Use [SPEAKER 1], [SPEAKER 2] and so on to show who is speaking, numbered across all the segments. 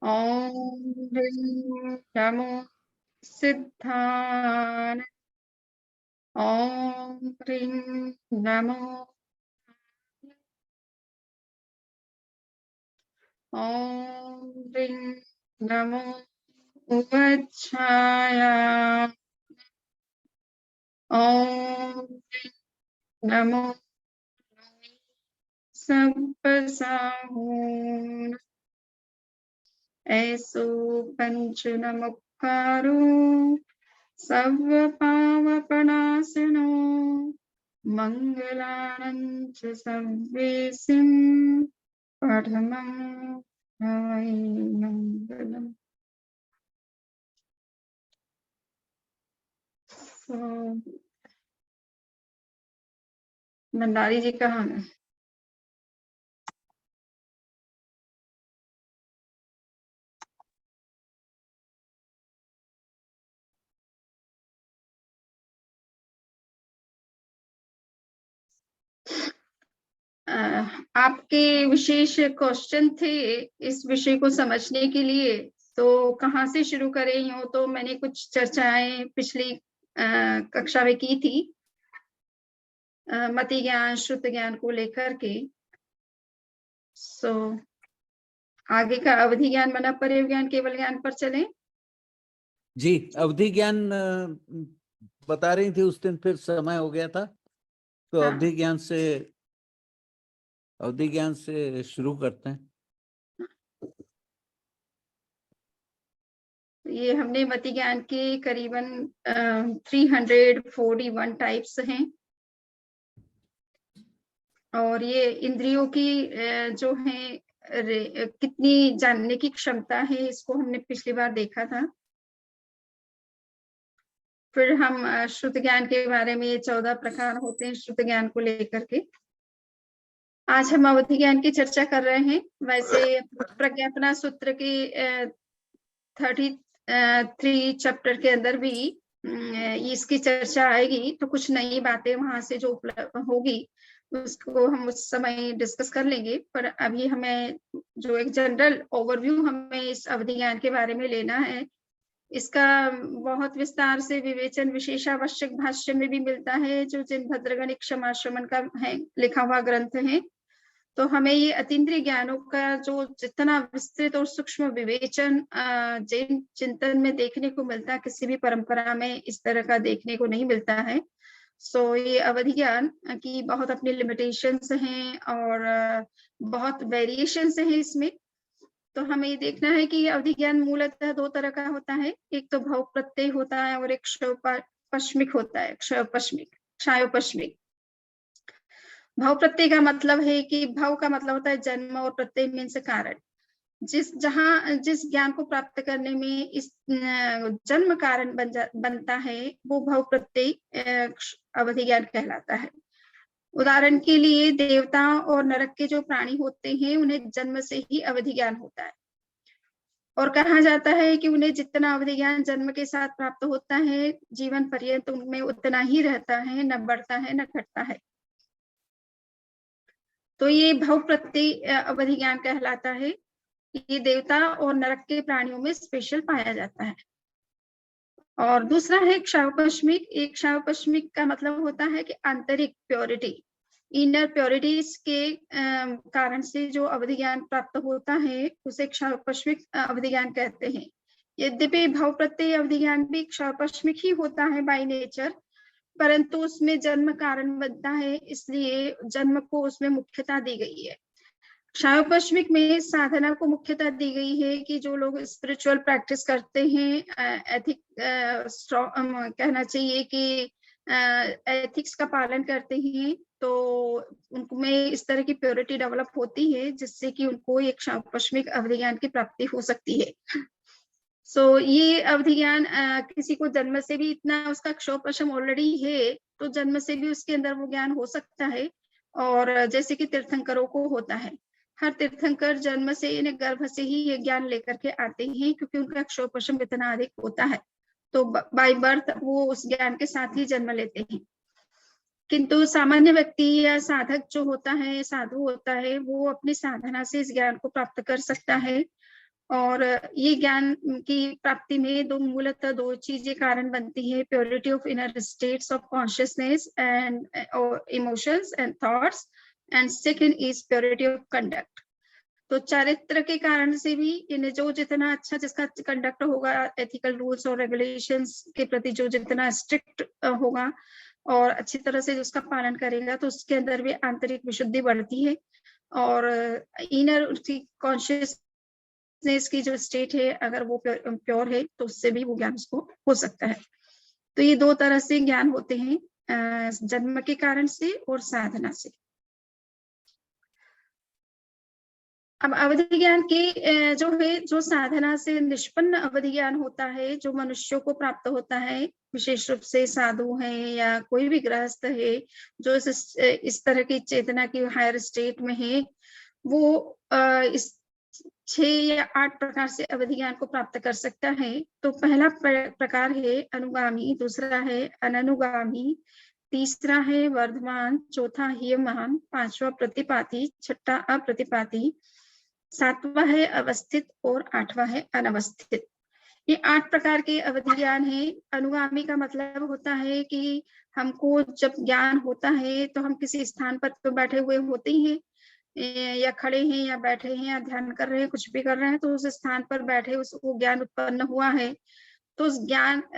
[SPEAKER 1] ॐ ह्रीं नमो सिद्धाय। ॐ ह्रीं नमो। ॐ ह्रीं नमो उपच्छाय। ॐ ह्रीं नमो सर्वसाहून्। ऐसो पंचनमुक्कारो सर्वपावपनाशनो मंगलानं च सर्वेसिं परमं हवै मंगलम्। भंडारी जी कहाँ है? आपके विशेष क्वेश्चन थे इस विषय को समझने के लिए, तो कहाँ से शुरू करें? यूं तो मैंने कुछ चर्चाएं पिछली कक्षा में की थी मति ज्ञान श्रुत ज्ञान को लेकर के। आगे का अवधि ज्ञान मना पर्य ज्ञान केवल ज्ञान पर चलें।
[SPEAKER 2] जी, अवधि ज्ञान बता रही थी उस दिन, फिर समय हो गया था तो
[SPEAKER 1] हाँ।
[SPEAKER 2] अवधि ज्ञान से शुरू करते हैं।
[SPEAKER 1] ये हमने मति ज्ञान के करीबन 341 टाइप्स हैं और ये इंद्रियों की जो है कितनी जानने की क्षमता है इसको हमने पिछली बार देखा था। फिर हम श्रुत ज्ञान के बारे में 14 प्रकार होते हैं श्रुत ज्ञान को लेकर के। आज हम अवधि ज्ञान की चर्चा कर रहे हैं। वैसे प्रज्ञापना सूत्र के 33 चैप्टर के अंदर भी इसकी चर्चा आएगी, तो कुछ नई बातें वहां से जो उपलब्ध होगी उसको हम उस समय डिस्कस कर लेंगे। पर अभी हमें जो एक जनरल ओवरव्यू हमें इस अवधि ज्ञान के बारे में लेना है, इसका बहुत विस्तार से विवेचन विशेषावश्यक भाष्य में भी मिलता है, जो जिनभद्रगणिक क्षमाश्रमण का है लिखा हुआ ग्रंथ है। तो हमें ये अतीन्द्रिय ज्ञानों का जो जितना विस्तृत और सूक्ष्म विवेचन जैन चिंतन में देखने को मिलता है, किसी भी परंपरा में इस तरह का देखने को नहीं मिलता है। ये अवधि ज्ञान की बहुत अपनी लिमिटेशंस हैं और बहुत वेरिएशंस हैं इसमें। तो हमें ये देखना है कि अवधि ज्ञान मूलतः दो तरह का होता है, एक तो भव प्रत्यय होता है और एक क्षयोपश्मिक होता है। क्षयोपश्मिक भव प्रत्यय का मतलब है कि भव का मतलब होता है जन्म और प्रत्यय मीन्स कारण। जिस ज्ञान को प्राप्त करने में इस जन्म कारण बनता है वो भव प्रत्यय अवधि ज्ञान कहलाता है। उदाहरण के लिए देवता और नरक के जो प्राणी होते हैं उन्हें जन्म से ही अवधि ज्ञान होता है और कहा जाता है कि उन्हें जितना अवधि ज्ञान जन्म के साथ प्राप्त होता है जीवन पर्यंत उनमें उतना ही रहता है, न बढ़ता है न घटता है। तो ये भव प्रत्यय अवधि ज्ञान कहलाता है। ये देवता और नरक के प्राणियों में स्पेशल पाया जाता है। और दूसरा है क्षयोपश्मिक। एक क्षयोपश्मिक का मतलब होता है कि आंतरिक प्योरिटी, इनर प्योरिटीज के कारण से जो अवधि ज्ञान प्राप्त होता है उसे क्षयोपश्मिक अवधि ज्ञान कहते हैं। यद्यपि भव प्रत्यय अवधि ज्ञान भी क्षयोपश्मिक ही होता है बाय नेचर, परंतु उसमें जन्म कारण बनता है, इसलिए जन्म को उसमें मुख्यता दी गई है। क्षयोपश्मिक में साधना को मुख्यता दी गई है कि जो लोग स्पिरिचुअल प्रैक्टिस करते हैं, एथिक कहना चाहिए कि एथिक्स का पालन करते हैं, तो उनमें इस तरह की प्योरिटी डेवलप होती है जिससे कि उनको एक क्षयोपश्मिक अवधि ज्ञान की प्राप्ति हो सकती है। ये अवधि ज्ञान किसी को जन्म से भी इतना उसका क्षयोपशम ऑलरेडी है तो जन्म से भी उसके अंदर वो ज्ञान हो सकता है। और जैसे कि तीर्थंकरों को होता है, हर तीर्थंकर जन्म से इन्हें गर्भ से ही ये ज्ञान लेकर के आते हैं क्योंकि उनका क्षयोपशम इतना अधिक होता है, तो बाय बर्थ वो उस ज्ञान के साथ ही जन्म लेते हैं। किंतु सामान्य व्यक्ति या साधक जो होता है, साधु होता है, वो अपनी साधना से इस ज्ञान को प्राप्त कर सकता है और ये ज्ञान की प्राप्ति में मूलतः दो चीजें कारण बनती है, purity of inner states of consciousness and emotions and thoughts, and second is purity of conduct. तो चारित्र के कारण से भी इन्हें जो जितना अच्छा जिसका कंडक्ट होगा, एथिकल रूल्स और रेगुलेशंस के प्रति जो जितना स्ट्रिक्ट होगा और अच्छी तरह से उसका पालन करेगा, तो उसके अंदर भी आंतरिक विशुद्धि बढ़ती है। और इनर कॉन्शियसनेस की जो स्टेट है, अगर वो प्योर है तो उससे भी वो ज्ञान उसको हो सकता है। तो ये दो तरह से ज्ञान होते हैं, जन्म के कारण से और साधना से। अब अवधि ज्ञान के जो साधना से निष्पन्न अवधि ज्ञान होता है, जो मनुष्यों को प्राप्त होता है, विशेष रूप से साधु हैं या कोई भी गृहस्थ है जो इस तरह की चेतना की हायर स्टेट में है, वो इस 6 या 8 प्रकार से अवधि ज्ञान को प्राप्त कर सकता है। तो पहला प्रकार है अनुगामी, दूसरा है अननुगामी, तीसरा है वर्धमान, चौथा हीयमान, पांचवा प्रतिपाती, छठा अप्रतिपाती, सातवां है अवस्थित और आठवां है अनवस्थित। ये 8 प्रकार के अवधि ज्ञान है। अनुगामी का मतलब होता है कि हमको जब ज्ञान होता है तो हम किसी स्थान पर तो बैठे हुए होते ही हैं, या खड़े हैं या बैठे हैं या ध्यान कर रहे हैं, कुछ भी कर रहे हैं, तो उस स्थान पर बैठे उसको ज्ञान उत्पन्न हुआ है, तो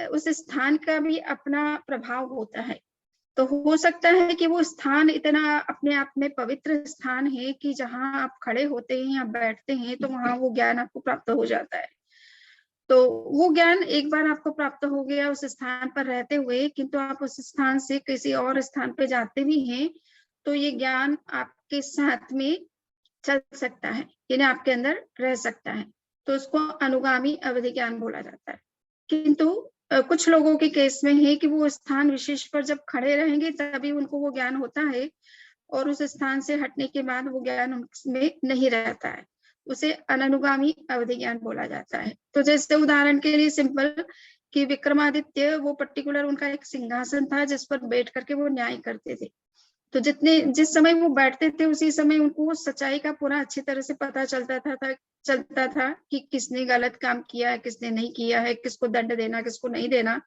[SPEAKER 1] उस स्थान का भी अपना प्रभाव होता है। तो हो सकता है कि वो स्थान इतना अपने आप में पवित्र स्थान है कि जहां आप खड़े होते हैं या बैठते हैं तो वहां वो ज्ञान आपको प्राप्त हो जाता है। तो वो ज्ञान एक बार आपको प्राप्त हो गया उस स्थान पर रहते हुए, किंतु आप उस स्थान से किसी और स्थान पे जाते भी हैं, तो ये ज्ञान आपके साथ में चल सकता है, यानी आपके अंदर रह सकता है। तो उसको अनुगामी अवधि ज्ञान बोला जाता है। किंतु कुछ लोगों के केस में है कि वो स्थान विशेष पर जब खड़े रहेंगे तभी उनको वो ज्ञान होता है, और उस स्थान से हटने के बाद वो ज्ञान उनमें नहीं रहता है, उसे अननुगामी अवधि ज्ञान बोला जाता है। तो जैसे उदाहरण के लिए सिंपल कि विक्रमादित्य, वो पर्टिकुलर उनका एक सिंहासन था जिस पर बैठ करके वो न्याय करते थे। तो जिस समय वो बैठते थे उसी समय उनको सच्चाई का पूरा अच्छी तरह से पता चलता था कि किसने गलत काम किया है, किसने नहीं किया है, किसको दंड देना, किसको नहीं देना।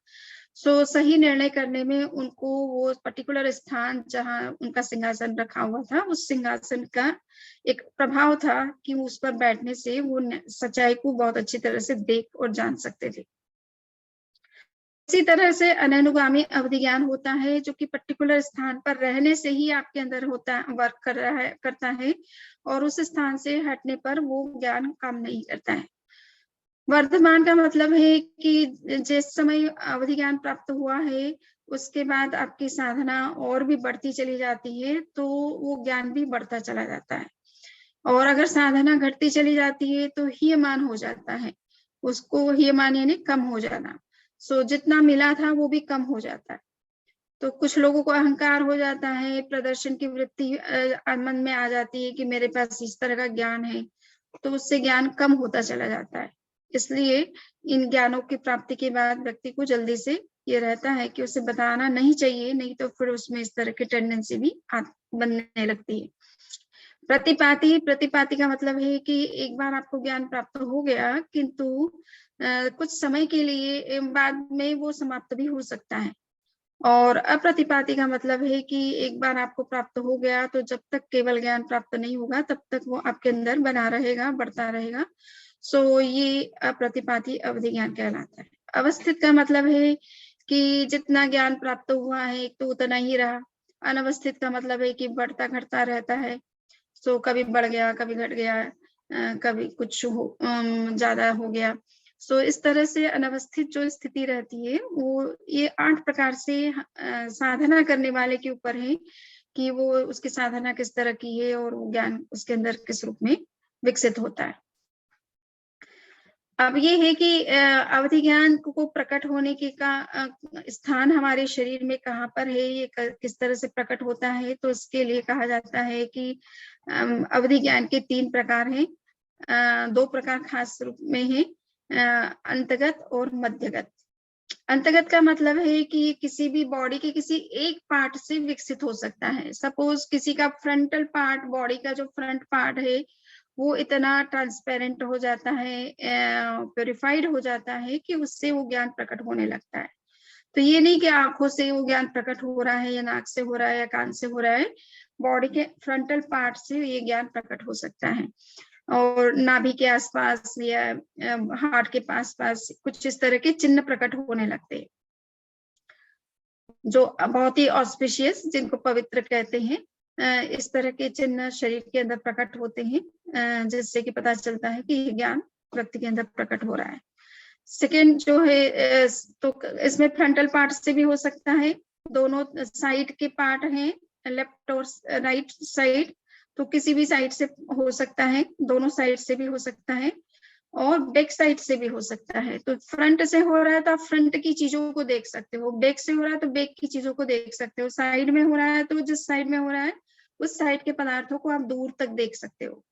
[SPEAKER 1] सो सही निर्णय करने में उनको वो पर्टिकुलर स्थान जहां उनका सिंहासन रखा हुआ था, उस सिंहासन का एक प्रभाव था कि उस पर बैठने से वो सच्चाई को बहुत अच्छी तरह से देख और जान सकते थे। इसी तरह से अननुगामी अवधि ज्ञान होता है जो कि पर्टिकुलर स्थान पर रहने से ही आपके अंदर वर्क करता है, और उस स्थान से हटने पर वो ज्ञान काम नहीं करता है। वर्तमान का मतलब है कि जिस समय अवधि ज्ञान प्राप्त हुआ है उसके बाद आपकी साधना और भी बढ़ती चली जाती है, तो वो ज्ञान भी बढ़ता चला जाता है। और अगर साधना घटती चली जाती है तो हीयमान हो जाता है, उसको हीयमान यानी कम हो जाना। सो जितना मिला था वो भी कम हो जाता है। तो कुछ लोगों को अहंकार हो जाता है, प्रदर्शन की वृत्ति मन में आ जाती है कि मेरे पास इस तरह का ज्ञान है, तो उससे ज्ञान कम होता चला जाता है। इसलिए इन ज्ञानों की प्राप्ति के बाद व्यक्ति को जल्दी से ये रहता है कि उसे बताना नहीं चाहिए, नहीं तो फिर उसमें इस तरह की टेंडेंसी भी बनने लगती है। प्रतिपाती का मतलब है कि एक बार आपको ज्ञान प्राप्त हो गया, किंतु कुछ समय के लिए बाद में वो समाप्त भी हो सकता है। और अप्रतिपाती का मतलब है कि एक बार आपको प्राप्त हो गया तो जब तक केवल ज्ञान प्राप्त नहीं होगा तब तक वो आपके अंदर बना रहेगा, बढ़ता रहेगा। सो ये अप्रतिपाती अवधि ज्ञान कहलाता है। अवस्थित का मतलब है कि जितना ज्ञान प्राप्त हुआ है तो उतना ही रहा। अनवस्थित का मतलब है कि बढ़ता घटता रहता है। सो कभी बढ़ गया, कभी घट गया, कभी कुछ ज्यादा हो गया। सो इस तरह से अनवस्थित जो स्थिति रहती है वो ये 8 प्रकार से साधना करने वाले के ऊपर है कि वो उसकी साधना किस तरह की है और वो ज्ञान उसके अंदर किस रूप में विकसित होता है। अब ये है कि अवधि ज्ञान को प्रकट होने के का स्थान हमारे शरीर में कहाँ पर है, ये किस तरह से प्रकट होता है, तो इसके लिए कहा जाता है कि अवधि ज्ञान के 3 प्रकार हैं। 2 प्रकार खास रूप में है, अंतगत और मध्यगत। अंतगत का मतलब है कि किसी भी बॉडी के किसी एक पार्ट से विकसित हो सकता है। सपोज किसी का फ्रंटल पार्ट, बॉडी का जो फ्रंट पार्ट है वो इतना ट्रांसपेरेंट हो जाता है, प्योरिफाइड हो जाता है कि उससे वो ज्ञान प्रकट होने लगता है। तो ये नहीं कि आंखों से वो ज्ञान प्रकट हो रहा है या नाक से हो रहा है या कान से हो रहा है, बॉडी के फ्रंटल पार्ट से ये ज्ञान प्रकट हो सकता है। और नाभि के आसपास या हार्ट के पास कुछ इस तरह के चिन्ह प्रकट होने लगते हैं, जो बहुत ही ऑस्पिशियस, जिनको पवित्र कहते हैं। इस तरह के चिन्ह शरीर के अंदर प्रकट होते हैं, जिससे कि पता चलता है कि ये ज्ञान व्यक्ति के अंदर प्रकट हो रहा है। सेकेंड जो है, तो इसमें फ्रंटल पार्ट से भी हो सकता है, दोनों साइड के पार्ट हैं, लेफ्ट और राइट साइड, तो किसी भी साइड से हो सकता है, दोनों साइड से भी हो सकता है, और बैक साइड से भी हो सकता है। तो फ्रंट से हो रहा है तो आप फ्रंट की चीजों को देख सकते हो, बैक से हो रहा है तो बैक की चीजों को देख सकते हो, साइड में हो रहा है तो जिस साइड में हो रहा है उस साइड के पदार्थों को आप दूर तक देख सकते हो।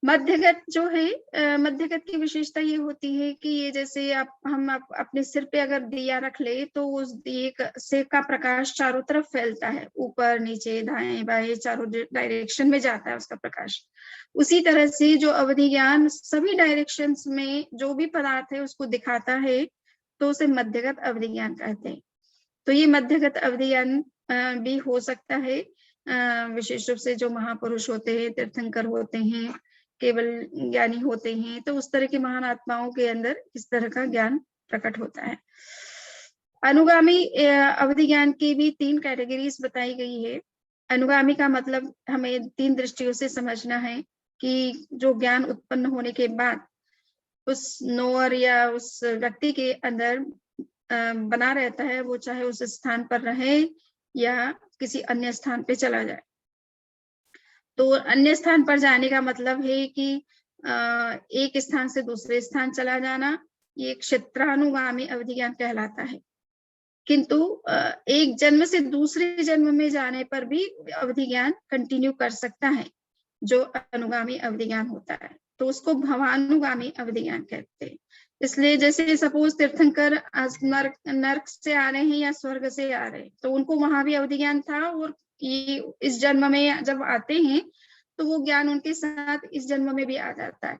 [SPEAKER 1] मध्यगत जो है, मध्यगत की विशेषता ये होती है कि ये जैसे हम अपने सिर पे अगर दिया रख ले तो उस दिए से का प्रकाश चारों तरफ फैलता है, ऊपर नीचे दाएं बाएं चारों डायरेक्शन में जाता है उसका प्रकाश। उसी तरह से जो अवधि ज्ञान सभी डायरेक्शंस में जो भी पदार्थ है उसको दिखाता है, तो उसे मध्यगत अवधि ज्ञान कहते हैं। तो ये मध्यगत अवधि ज्ञान भी हो सकता है, विशेष रूप से जो महापुरुष होते हैं, तीर्थंकर होते हैं, केवल ज्ञानी होते हैं, तो उस तरह की महान आत्माओं के अंदर इस तरह का ज्ञान प्रकट होता है। अनुगामी अवधि ज्ञान की भी 3 कैटेगरीज बताई गई है। अनुगामी का मतलब हमें 3 दृष्टियों से समझना है कि जो ज्ञान उत्पन्न होने के बाद उस नोअर या उस व्यक्ति के अंदर बना रहता है, वो चाहे उस स्थान पर रहे या किसी अन्य स्थान पे चला जाए। तो अन्य स्थान पर जाने का मतलब है कि एक स्थान से दूसरे स्थान चला जाना, ये क्षेत्रानुगामी अवधि ज्ञान कहलाता है। किंतु एक जन्म से दूसरे जन्म में जाने पर भी अवधि ज्ञान कंटिन्यू कर सकता है, जो अनुगामी अवधि ज्ञान होता है, तो उसको भवानुगामी अवधि ज्ञान कहते हैं। इसलिए जैसे सपोज तीर्थंकर आज नर्क से आ रहे हैं या स्वर्ग से आ रहे हैं, तो उनको वहां भी अवधि ज्ञान था, और ये इस जन्म में जब आते हैं तो वो ज्ञान उनके साथ इस जन्म में भी आ जाता है,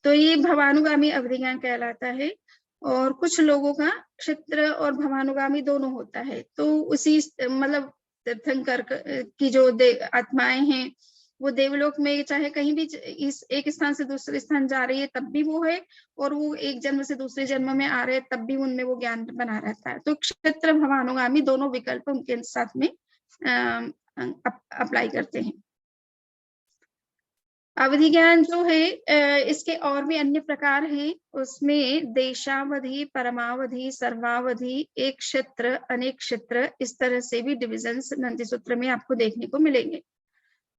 [SPEAKER 1] तो ये भवानुगामी अवधि ज्ञान कहलाता है। और कुछ लोगों का क्षेत्र और भवानुगामी दोनों होता है, तो उसी मतलब तीर्थंकर की जो आत्माएं हैं वो देवलोक में चाहे कहीं भी इस एक स्थान से दूसरे स्थान जा रही है तब भी वो है, और वो एक जन्म से दूसरे जन्म में आ रहे हैं तब भी उनमें वो ज्ञान बना रहता है। तो क्षेत्र भवानुगामी दोनों विकल्प उनके साथ में अप्लाई करते हैं। अवधि ज्ञान जो है, इसके और भी अन्य प्रकार हैं, उसमें देशावधि, परमावधि, सर्वावधि, एक क्षेत्र, अनेक क्षेत्र, इस तरह से भी डिविजन्स नंदी सूत्र में आपको देखने को मिलेंगे।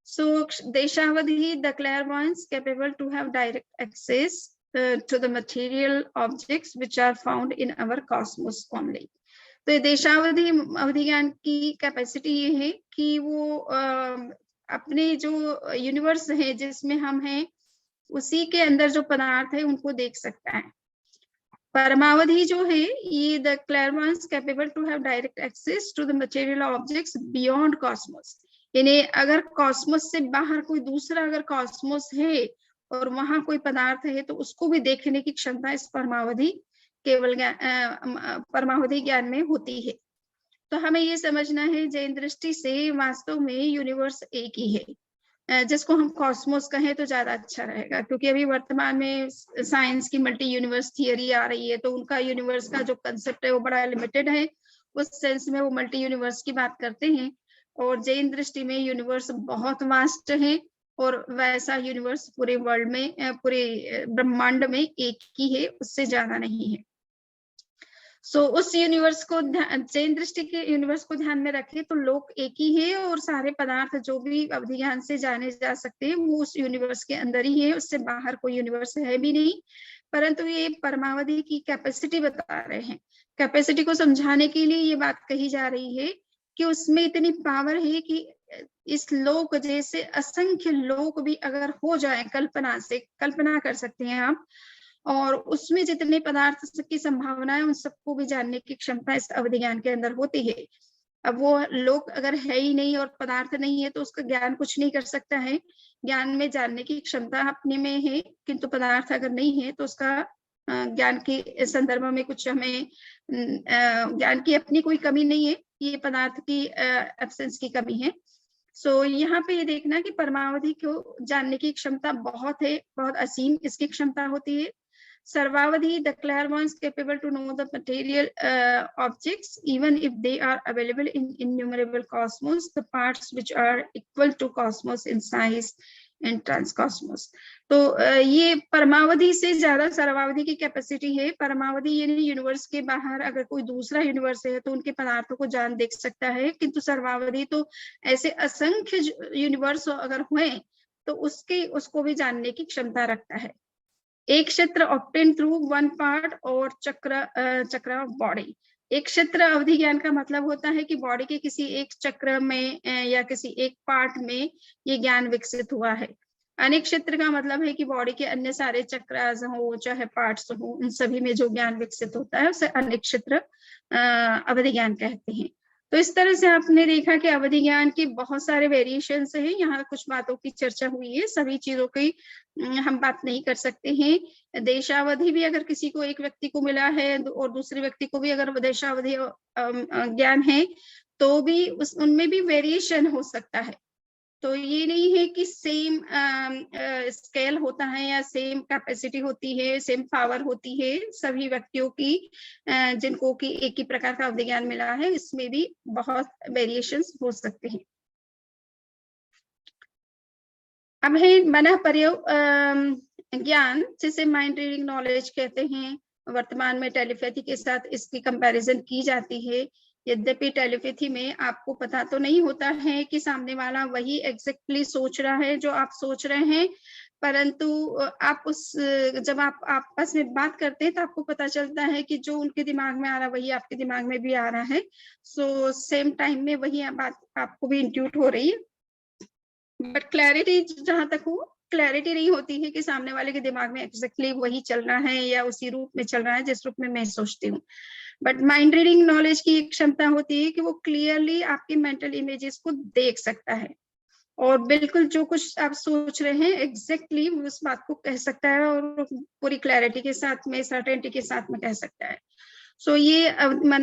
[SPEAKER 1] So देशावधि, the clairvoyants capable to have direct access to the material objects which are found in our cosmos only. तो ये देशावधि अवधि ज्ञान की कैपेसिटी ये है कि वो अपने जो यूनिवर्स है जिसमें हम हैं उसी के अंदर जो पदार्थ है उनको देख सकता है। परमावधि जो है ये the clairvoyants capable to have direct access to the material objects beyond cosmos, यानी अगर कॉस्मोस से बाहर कोई दूसरा अगर कॉस्मोस है और वहां कोई पदार्थ है तो उसको भी देखने की क्षमता इस परमावधि केवल परमावधि ज्ञान में होती है। तो हमें ये समझना है जैन दृष्टि से वास्तव में यूनिवर्स एक ही है, जिसको हम कॉस्मोस कहें तो ज्यादा अच्छा रहेगा, क्योंकि अभी वर्तमान में साइंस की मल्टी यूनिवर्स थियरी आ रही है, तो उनका यूनिवर्स का जो कंसेप्ट है वो बड़ा लिमिटेड है, उस सेंस में वो मल्टी यूनिवर्स की बात करते हैं। और जैन दृष्टि में यूनिवर्स बहुत वास्ट है, और वैसा यूनिवर्स पूरे वर्ल्ड में, पूरे ब्रह्मांड में एक ही है, उससे ज्यादा नहीं है। सो उस यूनिवर्स को जैन दृष्टि के यूनिवर्स को ध्यान में रखें तो लोक एक ही है, और सारे पदार्थ जो भी अवधि ज्ञान से जाने जा सकते हैं वो उस यूनिवर्स के अंदर ही है, उससे बाहर कोई यूनिवर्स है भी नहीं। परंतु ये परमावधि की कैपेसिटी बता रहे हैं, कैपेसिटी को समझाने के लिए ये बात कही जा रही है कि उसमें इतनी पावर है कि इस लोक जैसे असंख्य लोक भी अगर हो जाए कल्पना से, कल्पना कर सकते हैं आप, और उसमें जितने पदार्थ की संभावना है उन सबको भी जानने की क्षमता इस अवधि ज्ञान के अंदर होती है। अब वो लोक अगर है ही नहीं और पदार्थ नहीं है तो उसका ज्ञान कुछ नहीं कर सकता है। ज्ञान में जानने की क्षमता अपने में है, किंतु पदार्थ अगर नहीं है तो उसका ज्ञान के संदर्भ में कुछ हमें ज्ञान की अपनी कोई कमी नहीं है, ये पदार्थ की एब्सेंस की कमी है। सो यहाँ पे ये देखना कि परमावधि को जानने की क्षमता बहुत है, बहुत असीम इसकी क्षमता होती है। सर्वावधि, the clairvoyance capable to know the material objects, even if they are available in innumerable cosmos, the parts which are equal to cosmos in size and transcosmos. तो ये परमावधि से ज्यादा सर्वावधि की कैपेसिटी है। परमावधि यानी यूनिवर्स के बाहर अगर कोई दूसरा यूनिवर्स है तो उनके पदार्थों को जान देख सकता है, किंतु सर्वावधि तो ऐसे असंख्य यूनिवर्स अगर हुए तो उसको भी जानने की क्षमता रखता है। एक क्षेत्र ऑब्टेन थ्रू वन पार्ट और चक्र ऑफ बॉडी। एक क्षेत्र अवधि ज्ञान का मतलब होता है कि बॉडी के किसी एक चक्र में या किसी एक पार्ट में ये ज्ञान विकसित हुआ है। अनेक क्षेत्र का मतलब है कि बॉडी के अन्य सारे चक्र हो चाहे पार्ट्स हो, उन सभी में जो ज्ञान विकसित होता है उसे अनेक क्षेत्र अवधि ज्ञान कहते हैं। तो इस तरह से आपने देखा कि अवधि ज्ञान की बहुत सारे वेरिएशंस हैं। यहाँ कुछ बातों की चर्चा हुई है, सभी चीजों की हम बात नहीं कर सकते हैं। देशावधि भी अगर किसी को, एक व्यक्ति को मिला है और दूसरे व्यक्ति को भी अगर देशावधि ज्ञान है तो भी उनमें भी वेरिएशन हो सकता है। तो ये नहीं है कि सेम स्केल होता है या सेम कैपेसिटी होती है, सेम पावर होती है सभी व्यक्तियों की, जिनको कि एक ही प्रकार का अवधि ज्ञान मिला है, इसमें भी बहुत वेरिएशंस हो सकते हैं। अब है मन प्रयोग ज्ञान, जिसे माइंड रीडिंग नॉलेज कहते हैं। वर्तमान में टेलीपैथी के साथ इसकी कंपैरिजन की जाती है। यद्यपि टेलीपैथी में आपको पता तो नहीं होता है कि सामने वाला वही एग्जैक्टली सोच रहा है जो आप सोच रहे हैं, परंतु आप जब आप आपस में बात करते हैं तो आपको पता चलता है कि जो उनके दिमाग में आ रहा है वही आपके दिमाग में भी आ रहा है। सो सेम टाइम में वही बात आपको भी इंट्यूट हो रही है। बट क्लैरिटी जहां तक हो, क्लैरिटी नहीं होती है कि सामने वाले के दिमाग में एग्जैक्टली वही चल रहा है या उसी रूप में चल रहा है जिस रूप में मैं सोचती हूँ। बट माइंड रीडिंग नॉलेज की एक क्षमता होती है कि वो क्लियरली आपकी मेंटल इमेजेस को देख सकता है और बिल्कुल जो कुछ आप सोच रहे हैं एग्जैक्टली उस बात को कह सकता है और पूरी क्लैरिटी के साथ में, सर्टेनिटी के साथ में कह सकता है। सो ये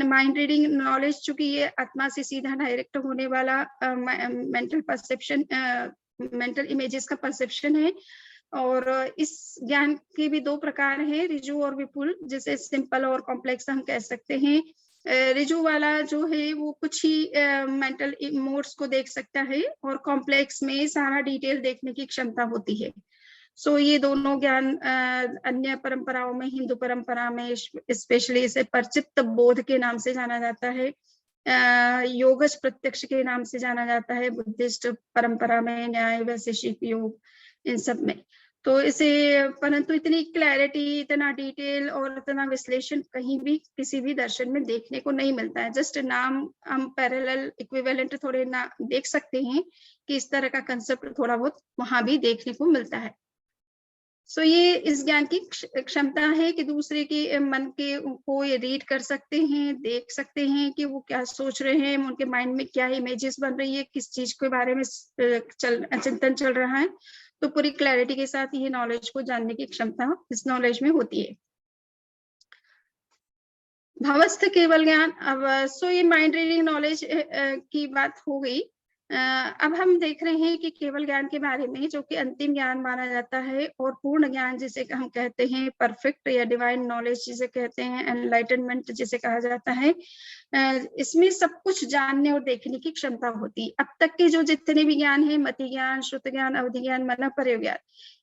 [SPEAKER 1] माइंड रीडिंग नॉलेज, चूंकि ये आत्मा से सीधा डायरेक्ट होने वाला मेंटल परसेप्शन, मेंटल इमेजेस का परसेप्शन है। और इस ज्ञान के भी दो प्रकार हैं, रिजु और विपुल, जिसे सिंपल और कॉम्प्लेक्स हम कह सकते हैं। रिजु वाला जो है वो कुछ ही मेंटल मोड्स को देख सकता है और कॉम्प्लेक्स में सारा डिटेल देखने की क्षमता होती है। सो ये दोनों ज्ञान अन्य परंपराओं में, हिंदू परंपरा में स्पेशली इसे परचित्त बोध के नाम से जाना जाता है, योगज प्रत्यक्ष के नाम से जाना जाता है, बुद्धिस्ट परंपरा में न्याय वैशेषिक योग, इन सब में। तो इसे, परंतु इतनी क्लैरिटी, इतना डिटेल और इतना विश्लेषण कहीं भी किसी भी दर्शन में देखने को नहीं मिलता है। जस्ट नाम हम पैरेलल इक्विवेलेंट थोड़े ना देख सकते हैं कि इस तरह का कंसेप्ट थोड़ा बहुत वहां भी देखने को मिलता है। सो ये इस ज्ञान की क्षमता है कि दूसरे के मन के को ये रीड कर सकते हैं, देख सकते हैं कि वो क्या सोच रहे हैं, उनके माइंड में क्या इमेजेस बन रही है, किस चीज के बारे में चिंतन चल रहा है। तो पूरी क्लैरिटी के साथ ये नॉलेज को जानने की क्षमता इस नॉलेज में होती है। भवस्थ केवल ज्ञान। अब सो ये माइंड रीडिंग नॉलेज की बात हो गई। अब हम देख रहे हैं कि केवल ज्ञान के बारे में, जो कि अंतिम ज्ञान माना जाता है, और पूर्ण ज्ञान जिसे हम कहते हैं, परफेक्ट या डिवाइन नॉलेज जिसे कहते हैं, एनलाइटनमेंट जिसे कहा जाता है, इसमें सब कुछ जानने और देखने की क्षमता होती है। अब तक के जो जितने भी ज्ञान है, मति ज्ञान, श्रुत ज्ञान, अवधि ज्ञान, मन प्रयोग ज्ञान,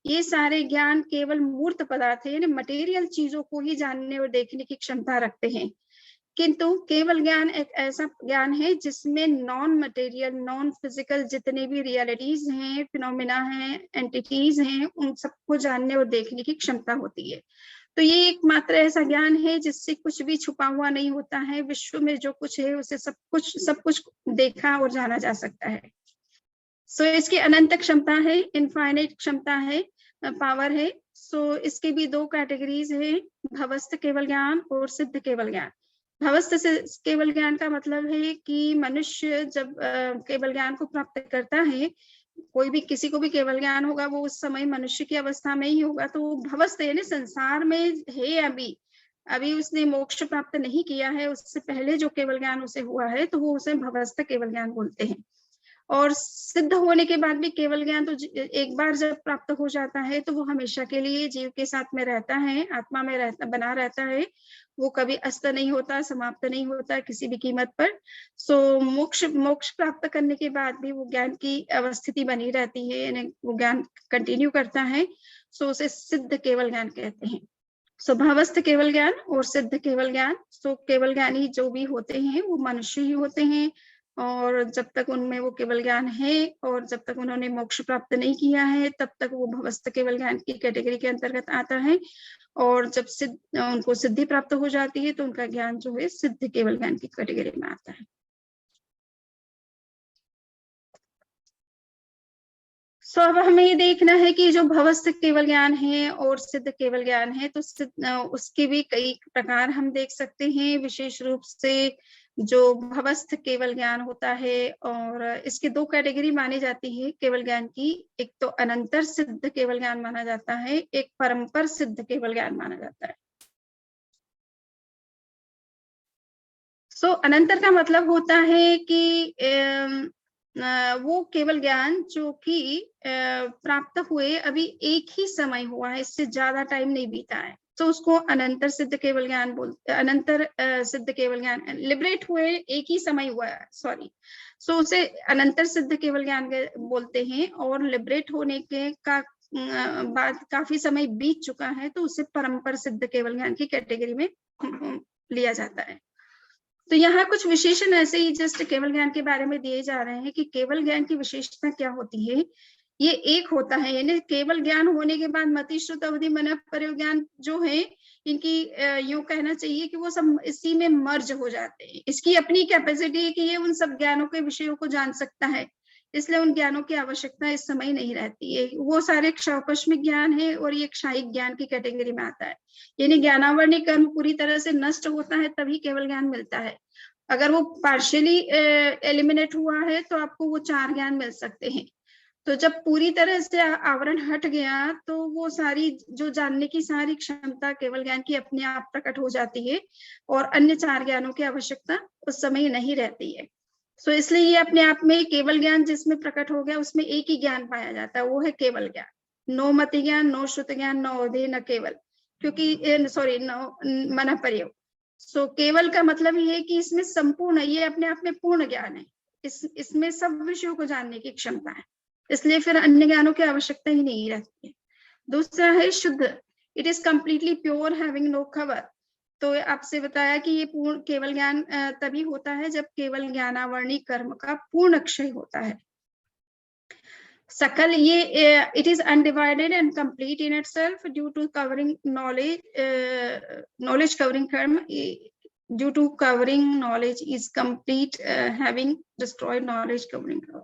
[SPEAKER 1] ये सारे ज्ञान केवल मूर्त पदार्थ है, यानी मटेरियल चीजों को ही जानने और देखने की क्षमता रखते हैं। किंतु केवल ज्ञान एक ऐसा ज्ञान है जिसमें नॉन मटेरियल, नॉन फिजिकल जितने भी रियलिटीज हैं, फिनोमिना हैं, एंटिटीज हैं, उन सबको जानने और देखने की क्षमता होती है। तो ये एकमात्र ऐसा ज्ञान है जिससे कुछ भी छुपा हुआ नहीं होता है। विश्व में जो कुछ है उसे सब कुछ देखा और जाना जा सकता है। सो इसकी अनंत क्षमता है, इनफाइनाइट क्षमता है, पावर है। सो इसके भी दो कैटेगरीज है, भवस्थ केवल ज्ञान और सिद्ध केवल ज्ञान। भवस्थ से केवल ज्ञान का मतलब है कि मनुष्य जब केवल ज्ञान को प्राप्त करता है, कोई भी किसी को भी केवल ज्ञान होगा वो उस समय मनुष्य की अवस्था में ही होगा, तो वो भवस्थ यानी संसार में है अभी उसने मोक्ष प्राप्त नहीं किया है, उससे पहले जो केवल ज्ञान उसे हुआ है तो वो उसे भवस्थ केवल ज्ञान बोलते हैं। और सिद्ध होने के बाद भी केवल ज्ञान तो एक बार जब प्राप्त हो जाता है तो वो हमेशा के लिए जीव के साथ में रहता है, आत्मा में बना रहता है, वो कभी अस्त नहीं होता, समाप्त नहीं होता किसी भी कीमत पर। सो मोक्ष प्राप्त करने के बाद भी वो ज्ञान की अवस्थिति बनी रहती है, यानी वो ज्ञान कंटिन्यू करता है, सो उसे सिद्ध केवल ज्ञान कहते हैं। स्वभावस्थ केवल ज्ञान और सिद्ध केवल ज्ञान, सो केवल ज्ञानी जो भी होते हैं वो मनुष्य ही होते हैं, और जब तक उनमें वो केवल ज्ञान है और जब तक उन्होंने मोक्ष प्राप्त नहीं किया है तब तक वो भवस्थ केवल ज्ञान की कैटेगरी के अंतर्गत आता है। और जब उनको सिद्धि प्राप्त हो जाती है तो उनका ज्ञान जो है सिद्ध केवल ज्ञान की कैटेगरी में आता है। सो अब हमें ये देखना है कि जो भवस्थ केवल ज्ञान है और सिद्ध केवल ज्ञान है तो उसके भी कई प्रकार हम देख सकते हैं। विशेष रूप से जो भवस्थ केवल ज्ञान होता है, और इसकी दो कैटेगरी मानी जाती है केवल ज्ञान की, एक तो अनंतर सिद्ध केवल ज्ञान माना जाता है, एक परंपर सिद्ध केवल ज्ञान माना जाता है। सो अनंतर का मतलब होता है कि वो केवल ज्ञान जो कि प्राप्त हुए अभी एक ही समय हुआ है, इससे ज्यादा टाइम नहीं बीता है, तो उसको अनंतर सिद्ध केवल ज्ञान बोलते, अनंतर सिद्ध केवल ज्ञान, लिबरेट हुए एक ही समय हुआ है, सॉरी, सो उसे अनंतर सिद्ध केवल ज्ञान बोलते हैं। और लिबरेट होने के का बाद काफी समय बीत चुका है तो उसे परंपर सिद्ध केवल ज्ञान की कैटेगरी में लिया जाता है। तो यहाँ कुछ विशेषण ऐसे ही जस्ट केवल ज्ञान के बारे में दिए जा रहे हैं कि केवल ज्ञान की विशेषता क्या होती है। ये एक होता है, यानी केवल ज्ञान होने के बाद मति श्रुत अवधि मन पर्यो ज्ञान जो है, इनकी यूं कहना चाहिए कि वो सब इसी में मर्ज हो जाते हैं। इसकी अपनी कैपेसिटी है कि ये उन सब ज्ञानों के विषयों को जान सकता है, इसलिए उन ज्ञानों की आवश्यकता इस समय नहीं रहती है। वो सारे क्षौकस्मिक ज्ञान है और ये क्षायिक ज्ञान की कैटेगरी में आता है, यानी ज्ञानावरणी कर्म पूरी तरह से नष्ट होता है तभी केवल ज्ञान मिलता है। अगर वो पार्शियली एलिमिनेट हुआ है तो आपको वो 4 ज्ञान मिल सकते हैं। तो जब पूरी तरह से आवरण हट गया तो वो सारी जो जानने की सारी क्षमता केवल ज्ञान की अपने आप प्रकट हो जाती है और अन्य 4 ज्ञानों की आवश्यकता उस समय नहीं रहती है। सो इसलिए ये अपने आप में केवल ज्ञान जिसमें प्रकट हो गया उसमें एक ही ज्ञान पाया जाता है, वो है केवल ज्ञान। नो मति ज्ञान, नो श्रुत ज्ञान, नो अवधि, न केवल, क्योंकि सॉरी नो मन पर्यो। सो केवल का मतलब ये है कि इसमें संपूर्ण, ये अपने आप में पूर्ण ज्ञान है, इसमें सब विषयों को जानने की क्षमता है, इसलिए फिर अन्य ज्ञानों की आवश्यकता ही नहीं रहती है। दूसरा है शुद्ध, it is completely pure having no cover. तो आपसे बताया कि ये पूर्ण केवल ज्ञान तभी होता है जब केवल ज्ञानावरणी कर्म का पूर्ण क्षय होता है। सकल ये it is undivided and complete in itself due to covering knowledge covering karma, due to covering knowledge is complete having destroyed knowledge covering karma.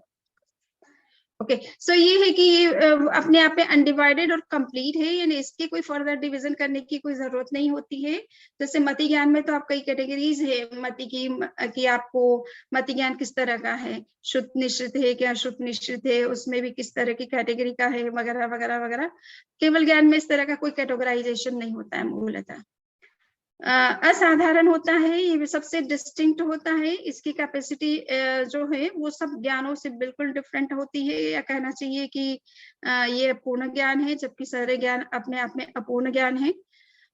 [SPEAKER 1] Okay, so ये है कि ये अपने आप में अनडिवाइडेड और कंप्लीट है, यानी इसके कोई फर्दर डिवीजन करने की कोई जरूरत नहीं होती है। जैसे मति ज्ञान में तो आप कई कैटेगरीज है मति की, कि आपको मति ज्ञान किस तरह का है, शुद्ध निश्चित है क्या, शुद्ध निश्चित है, उसमें भी किस तरह की कैटेगरी का है, वगैरह वगैरह वगैरह। केवल ज्ञान में इस तरह का कोई कैटेगराइजेशन नहीं होता है मूलतः। असाधारण होता है, ये सबसे डिस्टिंक्ट होता है, इसकी कैपेसिटी जो है वो सब ज्ञानों से बिल्कुल डिफरेंट होती है, या कहना चाहिए कि ये पूर्ण ज्ञान है जबकि सारे ज्ञान अपने आप में अपूर्ण ज्ञान है।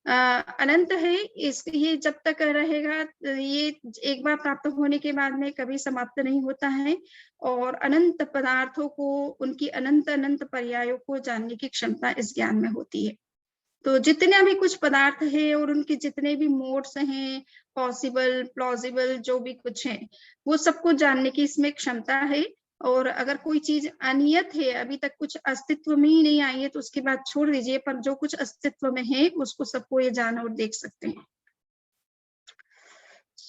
[SPEAKER 1] अनंत है, ये जब तक रहेगा, ये एक बार प्राप्त होने के बाद में कभी समाप्त नहीं होता है, और अनंत पदार्थों को, उनकी अनंत अनंत पर्यायों को जानने की क्षमता इस ज्ञान में होती है। तो जितने भी कुछ पदार्थ है और उनके जितने भी मोड्स हैं, पॉसिबल, प्लॉजिबल, जो भी कुछ है, वो सबको जानने की इसमें क्षमता है। और अगर कोई चीज अनियत है, अभी तक कुछ अस्तित्व में ही नहीं आई है, तो उसकी बात छोड़ दीजिए, पर जो कुछ अस्तित्व में है उसको सबको ये जान और देख सकते हैं।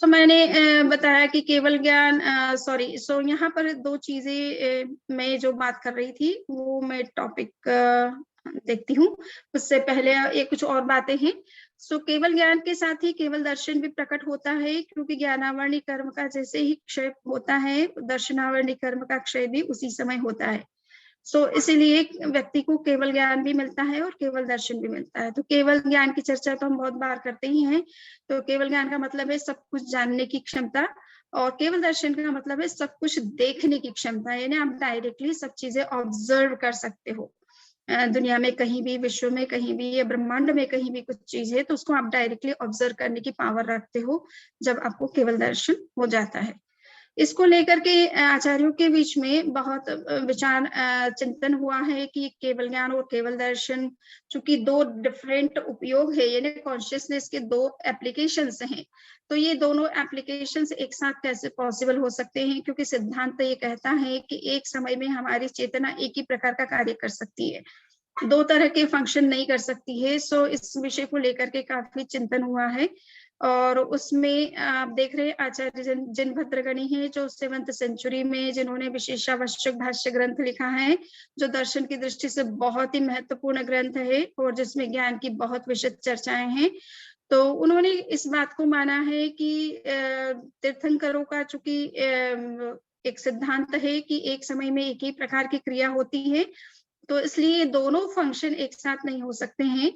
[SPEAKER 1] तो मैंने बताया कि केवल ज्ञान, सॉरी, सो यहाँ पर दो चीजें मैं जो बात कर रही थी वो मैं टॉपिक देखती हूँ। उससे पहले ये कुछ और बातें हैं। सो केवल ज्ञान के साथ ही केवल दर्शन भी प्रकट होता है, क्योंकि ज्ञानावरणी कर्म का जैसे ही क्षय होता है, दर्शनावरणी कर्म का क्षय भी उसी समय होता है। सो इसीलिए व्यक्ति को केवल ज्ञान भी मिलता है और केवल दर्शन भी मिलता है। तो केवल ज्ञान की चर्चा तो हम बहुत बार करते ही हैं। तो केवल ज्ञान का मतलब है सब कुछ जानने की क्षमता, और केवल दर्शन का मतलब है सब कुछ देखने की क्षमता, यानी आप डायरेक्टली सब चीजें ऑब्जर्व कर सकते हो। दुनिया में कहीं भी, विश्व में कहीं भी, या ब्रह्मांड में कहीं भी कुछ चीज है तो उसको आप डायरेक्टली ऑब्जर्व करने की पावर रखते हो जब आपको केवल दर्शन हो जाता है। इसको लेकर के आचार्यों के बीच में बहुत विचार चिंतन हुआ है कि केवल ज्ञान और केवल दर्शन, चूंकि दो डिफरेंट उपयोग है, यानी कॉन्शियसनेस के दो एप्लीकेशंस हैं, तो ये दोनों एप्लीकेशंस एक साथ कैसे पॉसिबल हो सकते हैं, क्योंकि सिद्धांत ये कहता है कि एक समय में हमारी चेतना एक ही प्रकार का कार्य कर सकती है, दो तरह के फंक्शन नहीं कर सकती है। सो इस विषय को लेकर के काफी चिंतन हुआ है, और उसमें आप देख रहे हैं आचार्य जिन भद्रगणी है जो 7th सेंचुरी में, जिन्होंने विशेषावश्यक भाष्य ग्रंथ लिखा है, जो दर्शन की दृष्टि से बहुत ही महत्वपूर्ण ग्रंथ है और जिसमें ज्ञान की बहुत विशद चर्चाएं हैं। तो उन्होंने इस बात को माना है कि तीर्थंकरों का चूंकि एक सिद्धांत है कि एक समय में एक ही प्रकार की क्रिया होती है, तो इसलिए दोनों फंक्शन एक साथ नहीं हो सकते हैं।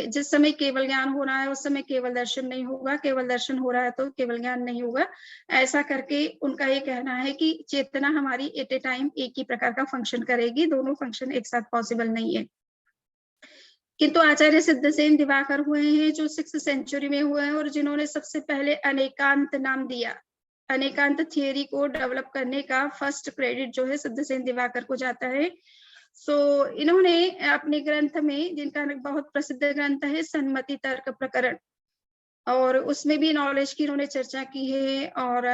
[SPEAKER 1] जिस समय केवल ज्ञान हो रहा है उस समय केवल दर्शन नहीं होगा, केवल दर्शन हो रहा है तो केवल ज्ञान नहीं होगा। ऐसा करके उनका ये कहना है कि चेतना हमारी एट ए टाइम एक ही प्रकार का फंक्शन करेगी, दोनों फंक्शन एक साथ पॉसिबल नहीं है। किंतु आचार्य सिद्धसेन दिवाकर हुए हैं जो 6th सेंचुरी में हुए हैं, और जिन्होंने सबसे पहले अनेकांत नाम दिया। अनेकांत थियरी को डेवलप करने का फर्स्ट क्रेडिट जो है सिद्धसेन दिवाकर को जाता है। सो इन्होंने अपने ग्रंथ में, जिनका बहुत प्रसिद्ध ग्रंथ है सन्मति तर्क प्रकरण, और उसमें भी नॉलेज की इन्होंने चर्चा की है और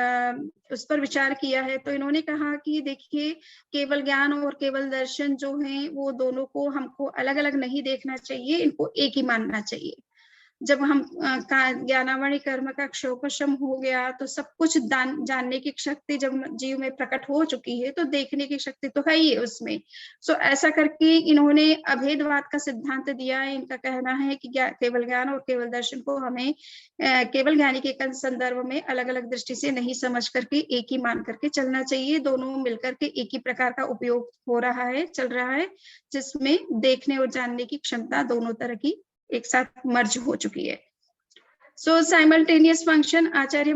[SPEAKER 1] उस पर विचार किया है। तो इन्होंने कहा कि देखिए, केवल ज्ञान और केवल दर्शन जो हैं वो दोनों को हमको अलग अलग नहीं देखना चाहिए, इनको एक ही मानना चाहिए। जब हम ज्ञानावरणी कर्म का क्षोपशम हो गया तो सब कुछ जानने की शक्ति जब जीव में प्रकट हो चुकी है तो देखने की शक्ति तो है ही है उसमें। सो ऐसा करके इन्होंने अभेदवाद का सिद्धांत दिया है। इनका कहना है कि केवल ज्ञान और केवल दर्शन को हमें केवल ज्ञानी के संदर्भ में अलग अलग दृष्टि से नहीं समझ करके एक ही मान करके चलना चाहिए। दोनों मिलकर के एक ही प्रकार का उपयोग हो रहा है, चल रहा है, जिसमें देखने और जानने की क्षमता दोनों तरह की एक साथ मर्ज हो चुकी है। सो साइमल्टेनियस फंक्शन आचार्य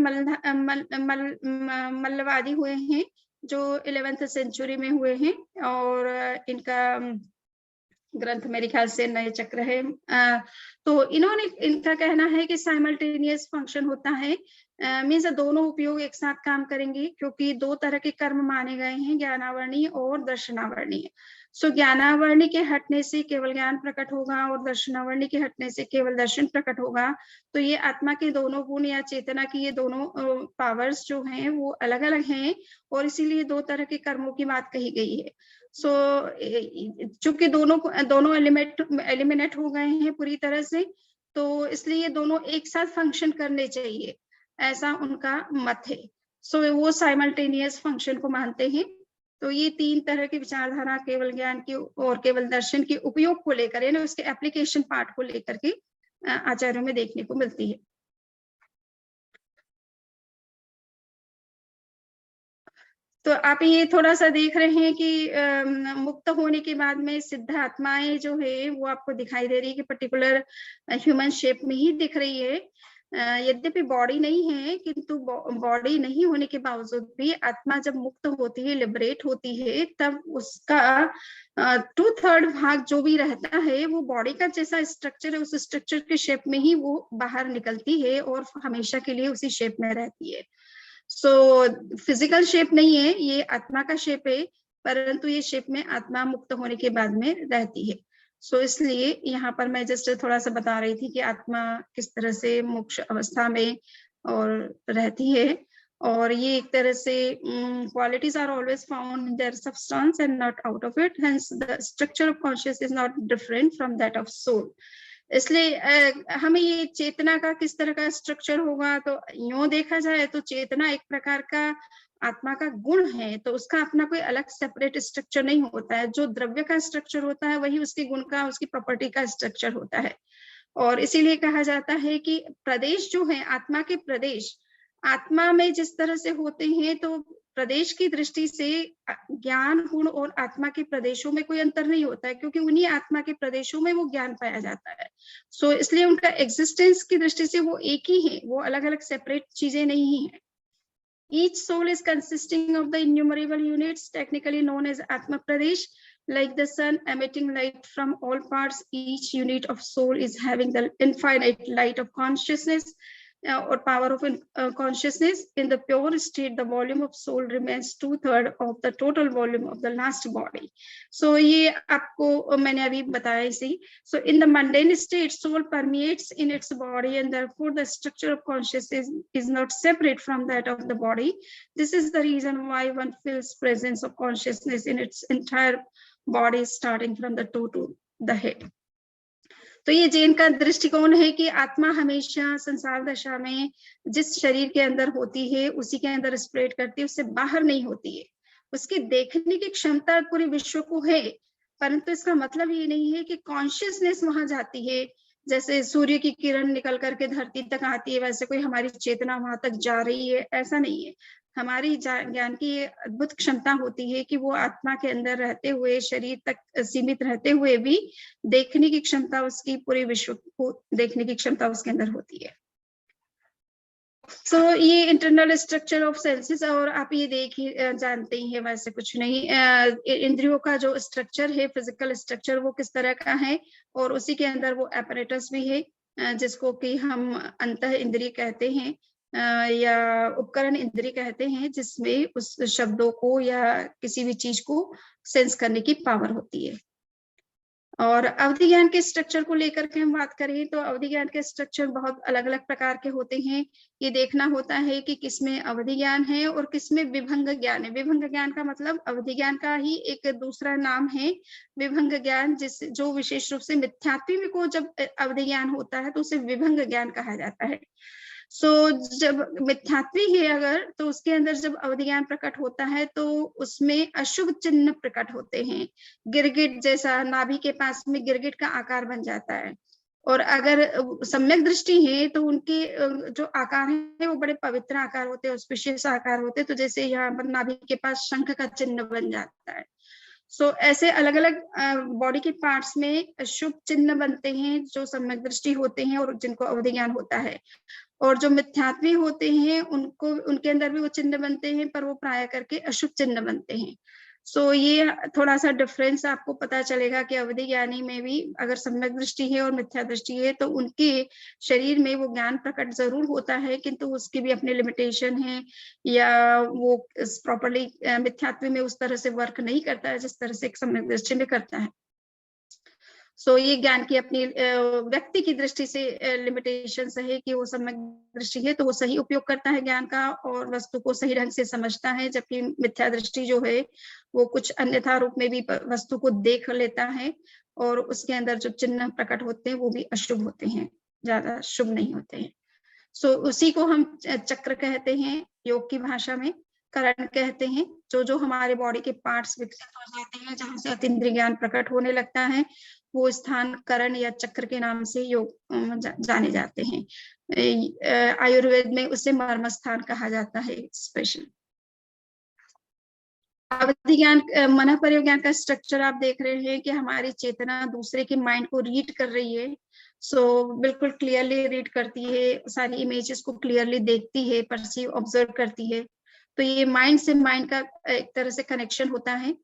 [SPEAKER 1] मल्लवादी हुए हैं जो 11th सेंचुरी में हुए हैं, और इनका ग्रंथ मेरे ख्याल से नए चक्र है। तो इनका कहना है कि साइमल्टेनियस फंक्शन होता है, मीन्स दोनों उपयोग एक साथ काम करेंगे, क्योंकि दो तरह के कर्म माने गए हैं, ज्ञानावरणी और दर्शनावरणी। सो ज्ञानावरणी के हटने से केवल ज्ञान प्रकट होगा और दर्शनावरणी के हटने से केवल दर्शन प्रकट होगा। तो ये आत्मा के दोनों गुण या चेतना की ये दोनों पावर्स जो हैं वो अलग अलग हैं, और इसीलिए दो तरह के कर्मों की बात कही गई है। सो चूंकि दोनों एलिमिनेट हो गए हैं पूरी तरह से, तो इसलिए दोनों एक साथ फंक्शन करने चाहिए, ऐसा उनका मत है। सो वो साइमल्टेनियस फंक्शन को मानते हैं। तो ये तीन तरह की विचारधारा केवल ज्ञान की और केवल दर्शन के उपयोग को लेकर, यानी उसके एप्लीकेशन पार्ट को लेकर के आचार्यों में देखने को मिलती है। तो आप ये थोड़ा सा देख रहे हैं कि मुक्त होने के बाद में सिद्ध आत्माएं जो है वो आपको दिखाई दे रही है कि पर्टिकुलर ह्यूमन शेप में ही दिख रही है। यद्यपि बॉडी नहीं है, किंतु बॉडी नहीं होने के बावजूद भी आत्मा जब मुक्त होती है, लिबरेट होती है, तब उसका 2/3 भाग जो भी रहता है वो बॉडी का जैसा स्ट्रक्चर है, उस स्ट्रक्चर के शेप में ही वो बाहर निकलती है और हमेशा के लिए उसी शेप में रहती है। सो फिजिकल शेप नहीं है, ये आत्मा का शेप है, परंतु ये शेप में आत्मा मुक्त होने के बाद में रहती है। सो इसलिए यहाँ पर मैं जस्ट थोड़ा सा बता रही थी कि आत्मा किस तरह से मोक्ष अवस्था में और रहती है, और ये एक तरह से qualities are always found in their substance and not out of it, hence the structure of conscious is not different from that of soul. इसलिए हमें ये चेतना का किस तरह का स्ट्रक्चर होगा, तो यूं देखा जाए तो चेतना एक प्रकार का आत्मा का गुण है तो उसका अपना कोई अलग सेपरेट स्ट्रक्चर नहीं होता है। जो द्रव्य का स्ट्रक्चर होता है वही उसके गुण का, उसकी प्रॉपर्टी का स्ट्रक्चर होता है। और इसीलिए कहा जाता है कि प्रदेश जो है, आत्मा के प्रदेश आत्मा में जिस तरह से होते हैं, तो प्रदेश की दृष्टि से ज्ञान गुण और आत्मा के प्रदेशों में कोई अंतर नहीं होता है, क्योंकि उन्हीं आत्मा के प्रदेशों में वो ज्ञान पाया जाता है। सो इसलिए उनका एग्जिस्टेंस की दृष्टि से वो एक ही है, वो अलग अलग सेपरेट चीजें नहीं है। Each soul is consisting of the innumerable units, technically known as Atma Pradesh. Like the sun emitting light from all parts, each unit of soul is having the infinite light of consciousness or power of consciousness. In the pure state, the volume of soul remains 2/3 of the total volume of the last body. So ये आपको मैंने अभी बताया इसी. So in the mundane state, soul permeates in its body, and therefore the structure of consciousness is not separate from that of the body. This is the reason why one feels presence of consciousness in its entire body, starting from the toe to the head. तो ये जैन का दृष्टिकोण है कि आत्मा हमेशा संसार दशा में जिस शरीर के अंदर होती है उसी के अंदर स्प्रेड करती है, उससे बाहर नहीं होती है। उसकी देखने की क्षमता पूरे विश्व को है, परंतु इसका मतलब ये नहीं है कि कॉन्शियसनेस वहां जाती है। जैसे सूर्य की किरण निकल करके धरती तक आती है, वैसे कोई हमारी चेतना वहां तक जा रही है, ऐसा नहीं है। हमारी ज्ञान की ये अद्भुत क्षमता होती है कि वो आत्मा के अंदर रहते हुए, शरीर तक सीमित रहते हुए भी देखने की क्षमता, उसकी पूरे विश्व को देखने की क्षमता उसके अंदर होती है। सो ये इंटरनल स्ट्रक्चर ऑफ सेंसेस, और आप ये देख ही जानते ही है, वैसे कुछ नहीं। इंद्रियों का जो स्ट्रक्चर है, फिजिकल स्ट्रक्चर, वो किस तरह का है, और उसी के अंदर वो एपरेटस भी है जिसको कि हम अंतः इंद्रिय कहते हैं या उपकरण इंद्रिय कहते हैं, जिसमें उस शब्दों को या किसी भी चीज को सेंस करने की पावर होती है। और अवधि ज्ञान के स्ट्रक्चर को लेकर के हम बात करें तो अवधि ज्ञान के स्ट्रक्चर बहुत अलग अलग प्रकार के होते हैं। ये देखना होता है कि किसमें अवधि ज्ञान है और किसमें विभंग ज्ञान है। विभंग ज्ञान का मतलब अवधि ज्ञान का ही एक दूसरा नाम है विभंग ज्ञान, जो विशेष रूप से मिथ्यात्व को जब अवधि ज्ञान होता है तो उसे विभंग ज्ञान कहा जाता है। सो जब मिथ्यात्वी है अगर, तो उसके अंदर जब अवधि ज्ञान प्रकट होता है तो उसमें अशुभ चिन्ह प्रकट होते हैं। गिरगिट जैसा नाभि के पास में गिरगिट का आकार बन जाता है, और अगर सम्यक दृष्टि है तो उनके जो आकार है वो बड़े पवित्र आकार होते हैं, ऑस्पिशियस आकार होते हैं। तो जैसे यहाँ पर नाभि के पास शंख का चिन्ह बन जाता है। सो ऐसे अलग अलग बॉडी के पार्ट्स में शुभ चिन्ह बनते हैं जो सम्यक दृष्टि होते हैं और जिनको अवधि ज्ञान होता है। और जो मिथ्यात्वी होते हैं उनको, उनके अंदर भी वो चिन्ह बनते हैं, पर वो प्राय करके अशुभ चिन्ह बनते हैं। सो ये थोड़ा सा डिफरेंस आपको पता चलेगा कि अवधि ज्ञानी में भी अगर सम्यक दृष्टि है और मिथ्या दृष्टि है तो उनके शरीर में वो ज्ञान प्रकट जरूर होता है, किंतु उसकी भी अपने लिमिटेशन है, या वो प्रॉपर्ली मिथ्यात्व में उस तरह से वर्क नहीं करता है जिस तरह से एक सम्यक दृष्टि में करता है। सो ये ज्ञान की अपनी व्यक्ति की दृष्टि से लिमिटेशंस है कि वो सम्यक दृष्टि है तो वो सही उपयोग करता है ज्ञान का और वस्तु को सही ढंग से समझता है, जबकि मिथ्या दृष्टि जो है वो कुछ अन्यथा रूप में भी वस्तु को देख लेता है और उसके अंदर जो चिन्ह प्रकट होते हैं वो भी अशुभ होते हैं, ज्यादा शुभ नहीं होते हैं। सो उसी को हम चक्र कहते हैं योग की भाषा में, करण कहते हैं। जो हमारे बॉडी के पार्ट्स विकसित हो जाते हैं, जहां से अतीन्द्रिय ज्ञान प्रकट होने लगता है, वो स्थान करण या चक्र के नाम से योग जाने जाते हैं। आयुर्वेद में उसे मर्म स्थान कहा जाता है स्पेशल। अवधि ज्ञान, मन परियोग ज्ञान का स्ट्रक्चर आप देख रहे हैं कि हमारी चेतना दूसरे के माइंड को रीड कर रही है। सो बिल्कुल क्लियरली रीड करती है, सारी इमेजेस को क्लियरली देखती है, परसीव ऑब्जर्व करती है। तो ये माइंड से माइंड का एक तरह से कनेक्शन होता है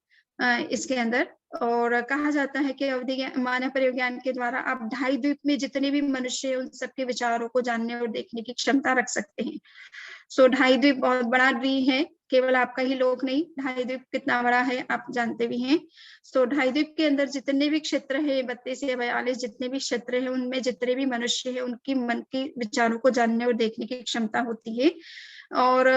[SPEAKER 1] इसके अंदर। और कहा जाता है कि अवधि मानव प्रयोग ज्ञान के द्वारा आप 2.5 द्वीप में जितने भी मनुष्य हैं उन सबके विचारों को जानने और देखने की क्षमता रख सकते हैं। सो 2.5 द्वीप बहुत बड़ा द्वीप है, केवल आपका ही लोक नहीं। 2.5 द्वीप कितना बड़ा है आप जानते भी हैं। सो 2.5 द्वीप के अंदर जितने भी क्षेत्र है, 32 से 42 जितने भी क्षेत्र है, उनमें जितने भी मनुष्य है उनकी मन के विचारों को जानने और देखने की क्षमता होती है। और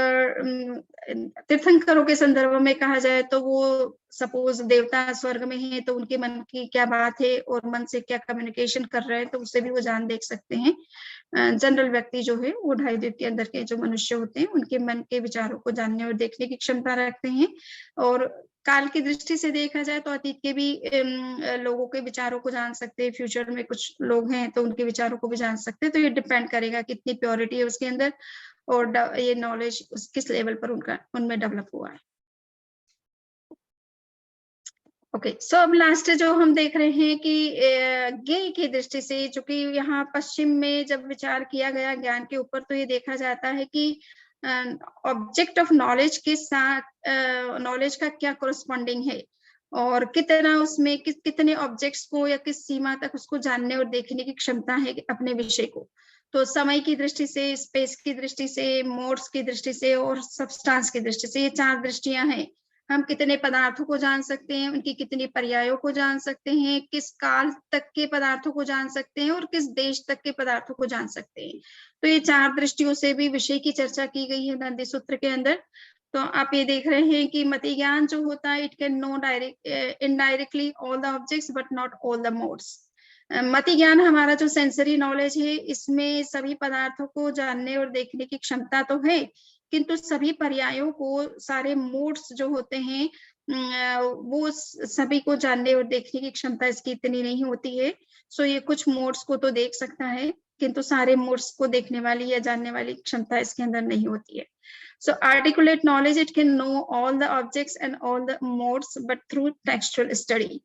[SPEAKER 1] तीर्थंकरों के संदर्भ में कहा जाए तो वो सपोज देवता स्वर्ग में हैं तो उनके मन की क्या बात है और मन से क्या कम्युनिकेशन कर रहे हैं, तो उससे भी वो जान देख सकते हैं। जनरल व्यक्ति जो है वो 2.5 द्वीप के अंदर के जो मनुष्य होते हैं उनके मन के विचारों को जानने और देखने की क्षमता रखते हैं। और काल की दृष्टि से देखा जाए तो अतीत के भी लोगों के विचारों को जान सकते हैं, फ्यूचर में कुछ लोग हैं तो उनके विचारों को भी जान सकते हैं। तो ये डिपेंड करेगा कितनी प्योरिटी है उसके अंदर और ये नॉलेज किस लेवल पर उनमें डेवलप हुआ है। ओके, सो अब लास्ट जो हम देख रहे हैं कि ज्ञेय की दृष्टि से, चूंकि यहाँ पश्चिम में जब विचार किया गया ज्ञान के ऊपर, तो ये देखा जाता है कि ऑब्जेक्ट ऑफ नॉलेज के साथ नॉलेज का क्या कोरस्पॉन्डिंग है और कितना उसमें कितने ऑब्जेक्ट्स को या किस सीमा तक उसको जानने और देखने की क्षमता है अपने विषय को। तो समय की दृष्टि से, स्पेस की दृष्टि से, मोड्स की दृष्टि से और सब्सटेंस की दृष्टि से, ये 4 दृष्टियां हैं। हम कितने पदार्थों को जान सकते हैं, उनकी कितनी पर्यायों को जान सकते हैं, किस काल तक के पदार्थों को जान सकते हैं और किस देश तक के पदार्थों को जान सकते हैं। तो ये 4 दृष्टियों से भी विषय की चर्चा की गई है नंदी सूत्र के अंदर। तो आप ये देख रहे हैं कि मति ज्ञान जो होता है, it can know indirectly all the objects but not all the modes. मति ज्ञान हमारा जो सेंसरी नॉलेज है, इसमें सभी पदार्थों को जानने और देखने की क्षमता तो है, किंतु सभी पर्यायों को, सारे मोड्स जो होते हैं वो सभी को जानने और देखने की क्षमता इसकी इतनी नहीं होती है। सो ये कुछ मोड्स को तो देख सकता है, किंतु सारे मोड्स को देखने वाली या जानने वाली क्षमता इसके अंदर नहीं होती है। So articulate knowledge, it can know all the objects and all the modes, but through textual study.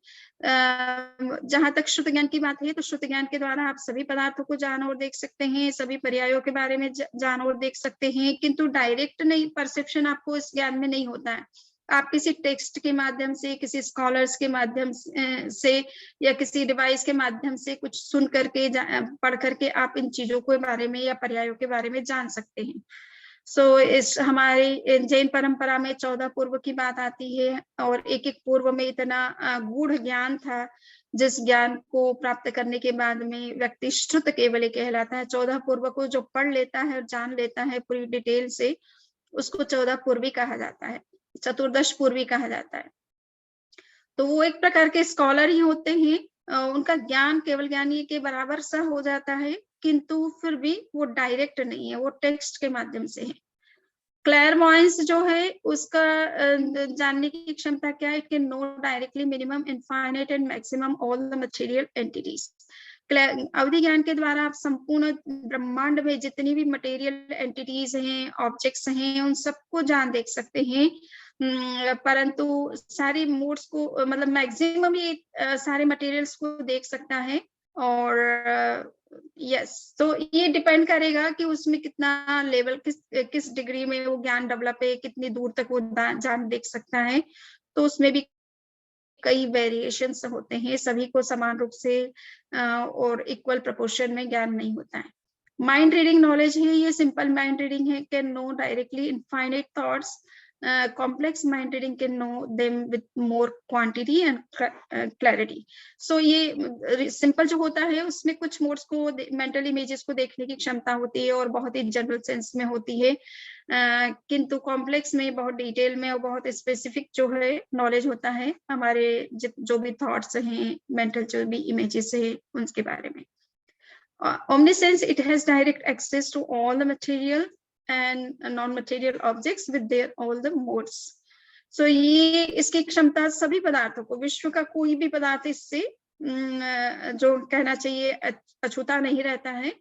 [SPEAKER 1] जहां तक श्रुत ज्ञान की बात है, तो श्रुत ज्ञान के द्वारा आप सभी पदार्थों को जान और देख सकते हैं, सभी पर्यायों के बारे में जान और देख सकते हैं, किंतु डायरेक्ट नहीं, परसेप्शन आपको इस ज्ञान में नहीं होता है। आप किसी टेक्स्ट के माध्यम से, किसी स्कॉलर्स के माध्यम से या किसी डिवाइस के माध्यम से कुछ सुन करके, पढ़ करके आप इन चीजों के बारे में या पर्यायों के बारे में जान सकते हैं। इस हमारी जैन परंपरा में 14 पूर्व की बात आती है और एक एक पूर्व में इतना गूढ़ ज्ञान था, जिस ज्ञान को प्राप्त करने के बाद में व्यक्ति श्रुत केवल कहलाता है। 14 पूर्व को जो पढ़ लेता है और जान लेता है पूरी डिटेल से, उसको 14 पूर्वी कहा जाता है, 14 पूर्वी कहा जाता है। तो वो एक प्रकार के स्कॉलर ही होते हैं, उनका ज्ञान केवल ज्ञानी के बराबर सा हो जाता है, किंतु फिर भी वो डायरेक्ट नहीं है, वो टेक्स्ट के माध्यम से है। क्लैरवॉयंस जो है, उसका जानने की क्षमता क्या है? It can know directly minimum, infinite and maximum all the material entities. अवधि ज्ञान के द्वारा आप संपूर्ण ब्रह्मांड में जितनी भी मटेरियल एंटिटीज हैं, ऑब्जेक्ट्स हैं, उन सबको जान देख सकते हैं, परंतु सारी मोड्स को, मतलब मैक्सिमम ये सारे मटेरियल्स को देख सकता है। और यस, तो ये डिपेंड करेगा कि उसमें कितना लेवल, किस डिग्री में वो ज्ञान डेवलप है, कितनी दूर तक वो जान देख सकता है। तो उसमें भी कई वेरिएशंस होते हैं, सभी को समान रूप से और इक्वल प्रोपोर्शन में ज्ञान नहीं होता है। माइंड रीडिंग नॉलेज है, ये सिंपल माइंड रीडिंग है, can know directly infinite thoughts. complex mind reading can know them with more quantity and clarity. So ये simple जो होता है, उसमें कुछ मोड्स को, मेंटल इमेजेस को देखने की क्षमता होती है और बहुत ही जनरल सेंस में होती है, किंतु कॉम्प्लेक्स में बहुत डिटेल में और बहुत स्पेसिफिक जो है नॉलेज होता है, हमारे जो भी थॉट्स हैं, मेंटल जो भी इमेजेस है, उनके बारे में। Omniscience, it has direct access to all the material and non-material objects with their all the modes. So ये इसकी क्षमता सभी पदार्थों को, विश्व का कोई भी पदार्थ इससे जो कहना चाहिए अछूता नहीं रहता है,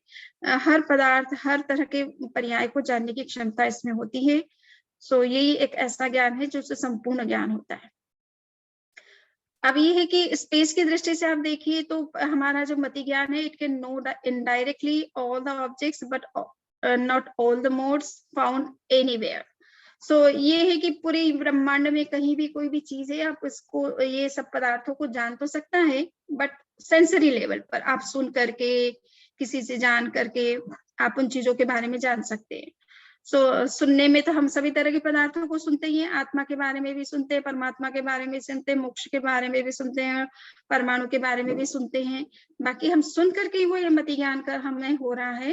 [SPEAKER 1] हर पदार्थ, हर तरह के पर्याय को जानने की क्षमता इसमें होती है। सो यही एक ऐसा ज्ञान है जो संपूर्ण ज्ञान होता है। अब ये है कि स्पेस की दृष्टि से आप देखिए तो हमारा जो मति ज्ञान है, it can know indirectly all the objects but not all the modes found anywhere. So ये है कि पूरे ब्रह्मांड में कहीं भी कोई भी चीज है, आप इसको, ये सब पदार्थों को जान तो सकता है, बट सेंसरी लेवल पर आप सुन करके, किसी से जान करके आप उन चीजों के बारे में जान सकते हैं। सुनने में तो हम सभी तरह के पदार्थों को सुनते ही हैं, आत्मा के बारे में भी सुनते हैं, परमात्मा के बारे में सुनते हैं, मोक्ष के बारे में भी सुनते हैं, परमाणु के बारे में भी सुनते हैं। बाकी हम सुन करके वो मति ज्ञान का हमें हो रहा है,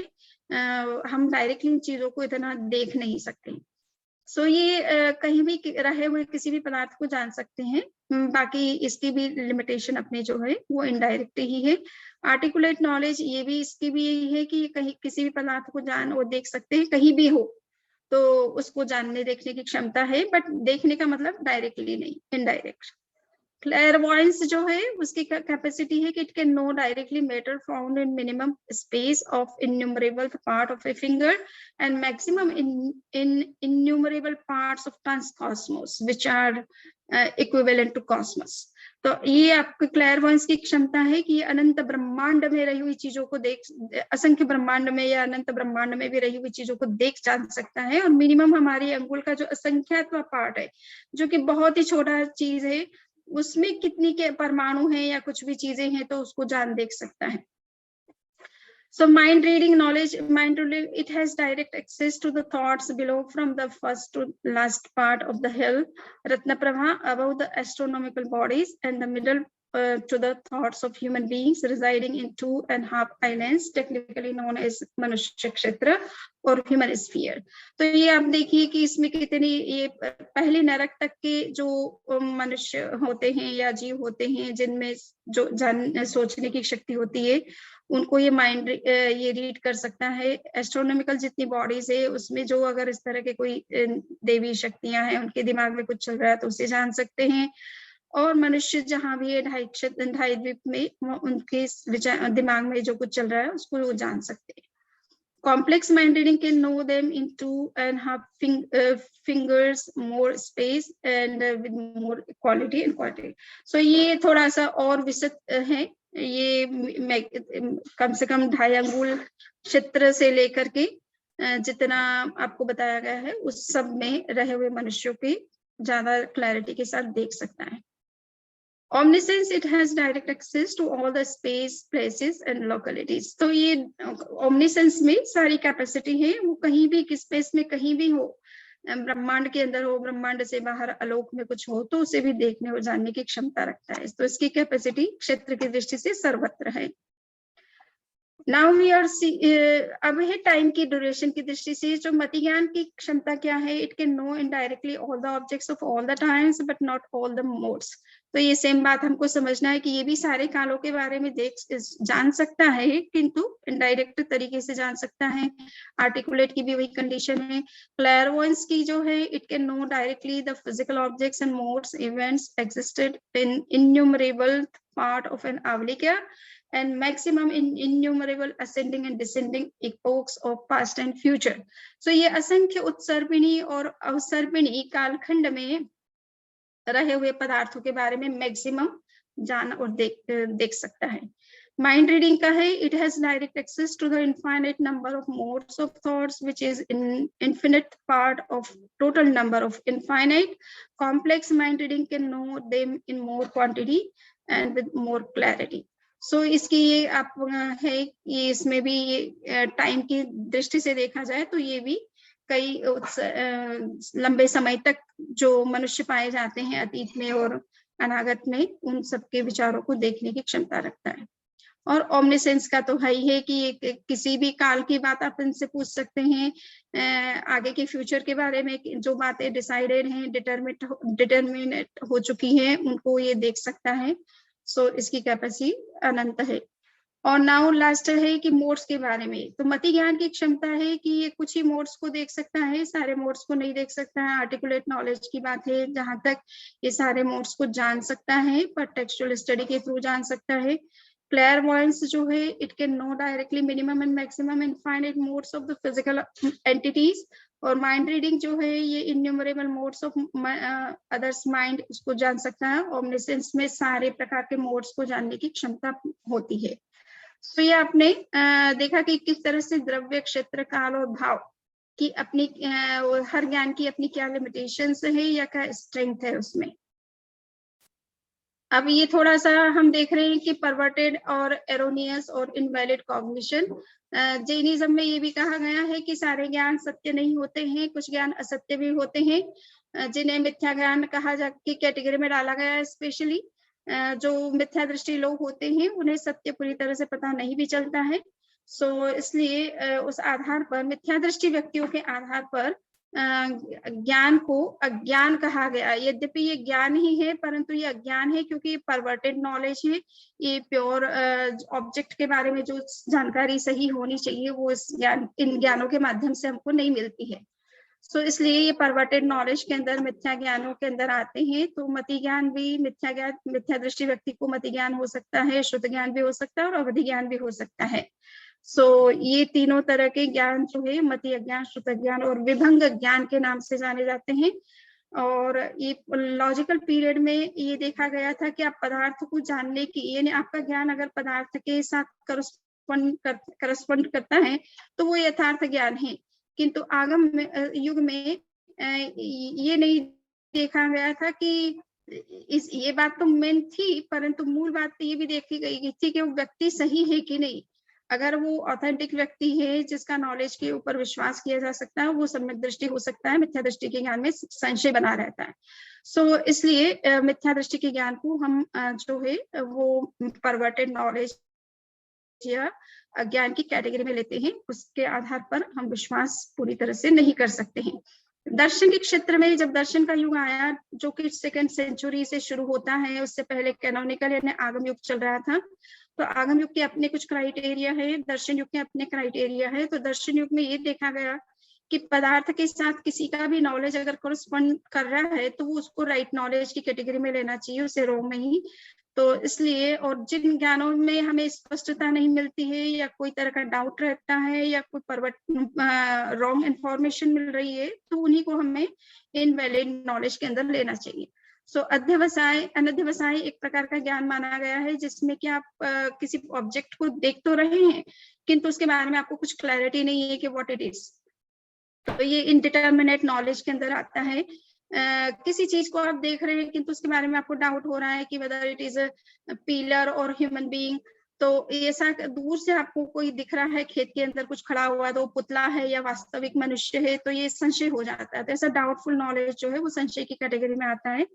[SPEAKER 1] हम डायरेक्टली इन चीजों को इतना देख नहीं सकते। ये कहीं भी रहे हुए किसी भी पदार्थ को जान सकते हैं। बाकी इसकी भी लिमिटेशन अपने जो है वो इनडायरेक्ट ही है। आर्टिकुलेट नॉलेज ये भी इसकी भी यही है कि कहीं किसी भी पदार्थ को जान और देख सकते हैं, कहीं भी हो तो उसको जानने देखने की क्षमता है, बट देखने का मतलब डायरेक्टली नहीं, इनडायरेक्ट। क्लेयरवॉयंस जो है उसकी कैपेसिटी है कि it can know directly matter found in minimum space of innumerable part of a finger and maximum in innumerable parts of trans cosmos which are equivalent to cosmos. तो ये आपके क्लेयरवॉयंस की क्षमता है कि अनंत ब्रह्मांड में रही हुई चीजों को देख, असंख्य ब्रह्मांड में या अनंत ब्रह्मांड में भी रही हुई चीजों को देख जान सकता है। और मिनिमम हमारी अंगुल का जो असंख्यात्वा पार्ट है, जो कि बहुत ही छोटा चीज है, उसमें कितनी के परमाणु हैं या कुछ भी चीजें हैं, तो उसको जान देख सकता है। So mind reading knowledge, mind reading, it has direct access to the thoughts below from the first to last part of the hill, Ratnaprabha, above the astronomical bodies, and the middle to the thoughts of human beings residing in 2.5 islands, technically known as Manushya Kshetra और human sphere. तो ये आप देखिए कि इसमें कितनी ये पहले नरक तक के जो मनुष्य होते हैं या जीव होते हैं, जिनमें जो सोचने की शक्ति होती है, उनको ये माइंड ये रीड कर सकता है। एस्ट्रोनॉमिकल जितनी बॉडीज है उसमें जो अगर इस तरह के कोई देवी शक्तियां हैं, उनके दिमाग में कुछ चल रहा है तो उसे जान सकते हैं। और मनुष्य जहां भी है ढाई द्वीप में, उनके दिमाग में जो कुछ चल रहा है उसको वो जान सकते हैं। Complex mind reading can know them in 2.5 fingers more space and with more quality and quantity. So ये थोड़ा सा और विस्तृत है। ये कम से कम 2.5 अंगुल क्षेत्र से लेकर के जितना आपको बताया गया है उस सब में रहे हुए मनुष्यों की ज्यादा क्लैरिटी के साथ देख सकता है। Omniscience, it has direct access to all the space, places and localities. तो ये omniscience में सारी कैपेसिटी है, वो कहीं भी किस स्पेस में कहीं भी हो, ब्रह्मांड के अंदर हो, ब्रह्मांड से बाहर आलोक में कुछ हो, तो उसे भी देखने और जानने की क्षमता रखता है। तो इसकी कैपेसिटी क्षेत्र की दृष्टि से सर्वत्र है। Now we are अब है टाइम की ड्यूरेशन की दृष्टि से जो मति ज्ञान की क्षमता क्या है, it can know indirectly all the objects of all the times but not all the modes. तो ये सेम बात हमको समझना है कि ये भी सारे कालों के बारे में जान सकता है, किंतु इनडायरेक्ट तरीके से जान सकता है। आर्टिकुलेट की भी वही कंडीशन है। क्लेयरवॉयंस की जो है, it can know directly the physical objects and modes events existed in innumerable part of an आवलिका and maximum in innumerable ascending and descending epochs of past and future. So ये असंख्य उत्सर्पिणी और अवसर्पिणी कालखंड में रहे हुए पदार्थों के बारे में मैक्सिमम जान और देख सकता है। माइंड रीडिंग का है, it has direct access to the infinite number of modes of thoughts which is in infinite part of total number of infinite. Complex mind reading can know them in more quantity and with more clarity. So इसकी ये आप है, ये इसमें भी ये time की दृष्टि से देखा जाए तो ये भी कई लंबे समय तक जो मनुष्य पाए जाते हैं अतीत में और अनागत में, उन सबके विचारों को देखने की क्षमता रखता है। और ओमनिसेंस का तो है ही है कि किसी भी काल की बात आप इनसे पूछ सकते हैं, आगे के फ्यूचर के बारे में जो बातें डिसाइडेड हैं, डिटरमिनेट हो चुकी हैं, उनको ये देख सकता है। सो इसकी कैपेसिटी अनंत है। और नाउ लास्ट है कि मोड्स के बारे में, तो मति ज्ञान की क्षमता है कि ये कुछ ही मोड्स को देख सकता है, सारे मोड्स को नहीं देख सकता है। आर्टिकुलेट नॉलेज की बात है जहां तक ये सारे मोड्स को जान सकता है, पर टेक्सचुअल स्टडी के थ्रू जान सकता है। क्लेयरवॉयंस जो है, it can know directly minimum and maximum infinite modes of the physical entities. और माइंड रीडिंग जो है, ये innumerable modes of others mind उसको जान सकता है। ओमनिसेंस में सारे प्रकार के मोड्स को जानने की क्षमता होती है। तो ये आपने देखा कि किस तरह से द्रव्य, क्षेत्र, काल और भाव की अपनी हर ज्ञान की अपनी क्या लिमिटेशंस है या क्या स्ट्रेंथ है उसमें। अब ये थोड़ा सा हम देख रहे हैं कि परवर्टेड और एरोनियस और इनवैलिड कॉग्निशन। जैनिज्म में ये भी कहा गया है कि सारे ज्ञान सत्य नहीं होते हैं, कुछ ज्ञान असत्य भी होते हैं, जिन्हें मिथ्या ज्ञान कहा जा की कैटेगरी में डाला गया है। स्पेशली जो मिथ्या दृष्टि लोग होते हैं उन्हें सत्य पूरी तरह से पता नहीं भी चलता है। सो इसलिए उस आधार पर, मिथ्या दृष्टि व्यक्तियों के आधार पर ज्ञान को अज्ञान कहा गया। यद्यपि ये ज्ञान ही है परंतु ये अज्ञान है, क्योंकि परवर्टेड नॉलेज है। ये प्योर ऑब्जेक्ट के बारे में जो जानकारी सही होनी चाहिए वो इस ज्ञान, इन ज्ञानों के माध्यम से हमको नहीं मिलती है। सो इसलिए ये परवर्टेड नॉलेज के अंदर, मिथ्या ज्ञानों के अंदर आते हैं। तो मति ज्ञान भी, मिथ्या ज्ञान, मिथ्या दृष्टि व्यक्ति को मति ज्ञान हो सकता है, शुद्ध ज्ञान भी हो सकता है और अवधि ज्ञान भी हो सकता है। ये तीनों तरह के ज्ञान जो है, मति अज्ञान, श्रुत ज्ञान और विभंग ज्ञान के नाम से जाने जाते हैं। और ये लॉजिकल पीरियड में ये देखा गया था कि आप पदार्थ को जानने की, यानी आपका ज्ञान अगर पदार्थ के साथ करस्पॉन्ड करता है तो वो यथार्थ ज्ञान है। किंतु आगम युग में ये नहीं देखा गया था कि ये बात तो मेन थी, परंतु मूल बात तो ये भी देखी गई थी कि वो व्यक्ति सही है कि नहीं। अगर वो ऑथेंटिक व्यक्ति है जिसका नॉलेज के ऊपर विश्वास किया जा सकता है, वो सम्यक दृष्टि हो सकता है। मिथ्या दृष्टि के ज्ञान में संशय बना रहता है। इसलिए मिथ्या दृष्टि के ज्ञान को हम जो है वो परवर्टेड नॉलेज या अज्ञान की कैटेगरी में लेते हैं। उसके आधार पर हम विश्वास पूरी तरह से नहीं कर सकते हैं। दर्शन के क्षेत्र में जब दर्शन का युग आया, जो कि 2nd सेंचुरी से शुरू होता है, उससे पहले कैनोनिकल यानी आगम युग चल रहा था। तो आगम युग के अपने कुछ क्राइटेरिया है, दर्शन युग के अपने क्राइटेरिया है। तो दर्शन युग में ये देखा गया कि पदार्थ के साथ किसी का भी नॉलेज अगर कोरस्पॉन्ड कर रहा है तो वो उसको राइट नॉलेज की कैटेगरी में लेना चाहिए, उसे रॉन्ग नहीं। तो इसलिए, और जिन ज्ञानों में हमें स्पष्टता नहीं मिलती है या कोई तरह का डाउट रहता है या कोई रॉन्ग इंफॉर्मेशन मिल रही है, तो उन्हीं को हमें इनवैलिड नॉलेज के अंदर लेना चाहिए। अध्यवसाय, अनध्यवसाय एक प्रकार का ज्ञान माना गया है, जिसमें कि आप किसी ऑब्जेक्ट को देख तो रहे हैं किंतु उसके बारे में आपको कुछ क्लैरिटी नहीं है कि व्हाट इट इज। तो ये इनडिटर्मिनेट नॉलेज के अंदर आता है। किसी चीज को आप देख रहे हैं किंतु उसके बारे में आपको डाउट हो रहा है कि whether it is a pillar और ह्यूमन बीइंग। तो ऐसा दूर से आपको कोई दिख रहा है, खेत के अंदर कुछ खड़ा हुआ, तो पुतला है या वास्तविक मनुष्य है, तो ये संशय हो जाता है। तो ऐसा डाउटफुल नॉलेज जो है वो संशय की कैटेगरी में आता है।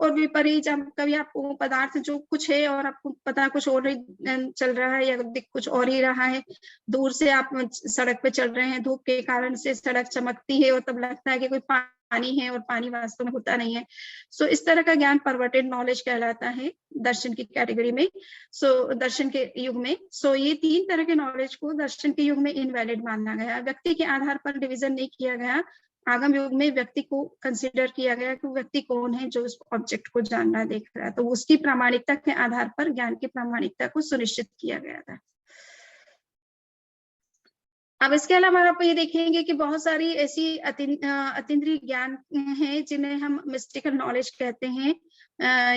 [SPEAKER 1] और विपरीत, जब कभी आपको पदार्थ जो कुछ है और आपको पता कुछ और चल रहा है या दिख कुछ और ही रहा है, दूर से आप सड़क पे चल रहे हैं, धूप के कारण से सड़क चमकती है और तब लगता है कि कोई पानी है और पानी वास्तव में होता नहीं है। इस तरह का ज्ञान परवर्टेड नॉलेज कहलाता है दर्शन की कैटेगरी में। दर्शन के युग में ये 3 तरह के नॉलेज को दर्शन के युग में इनवैलिड माना गया। व्यक्ति के आधार पर डिवीजन नहीं किया गया। आगम युग में व्यक्ति को कंसीडर किया गया कि व्यक्ति कौन है जो उस ऑब्जेक्ट को जान रहा, देख रहा है। तो उसकी प्रामाणिकता के आधार पर ज्ञान की प्रामाणिकता को सुनिश्चित किया गया था। अब इसके अलावा आप ये देखेंगे कि बहुत सारी ऐसी अतीन्द्रिय ज्ञान हैं जिन्हें हम मिस्टिकल नॉलेज कहते हैं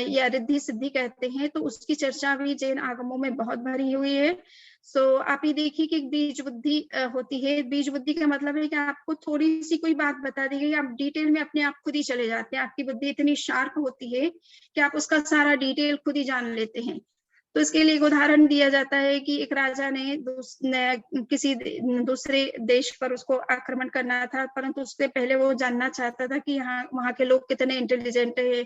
[SPEAKER 1] या रिद्धि सिद्धि कहते हैं। तो उसकी चर्चा भी जैन आगमों में बहुत भरी हुई है। आप ये देखिए कि बीज बुद्धि होती है। बीज बुद्धि का मतलब है कि आपको थोड़ी सी कोई बात बता दी गई, आप डिटेल में अपने आप खुद ही चले जाते हैं। आपकी बुद्धि इतनी शार्प होती है कि आप उसका सारा डिटेल खुद ही जान लेते हैं। तो इसके लिए एक उदाहरण दिया जाता है कि एक राजा ने किसी दूसरे देश पर उसको आक्रमण करना था, परंतु उससे पहले वो जानना चाहता था कि वहाँ के लोग कितने इंटेलिजेंट है,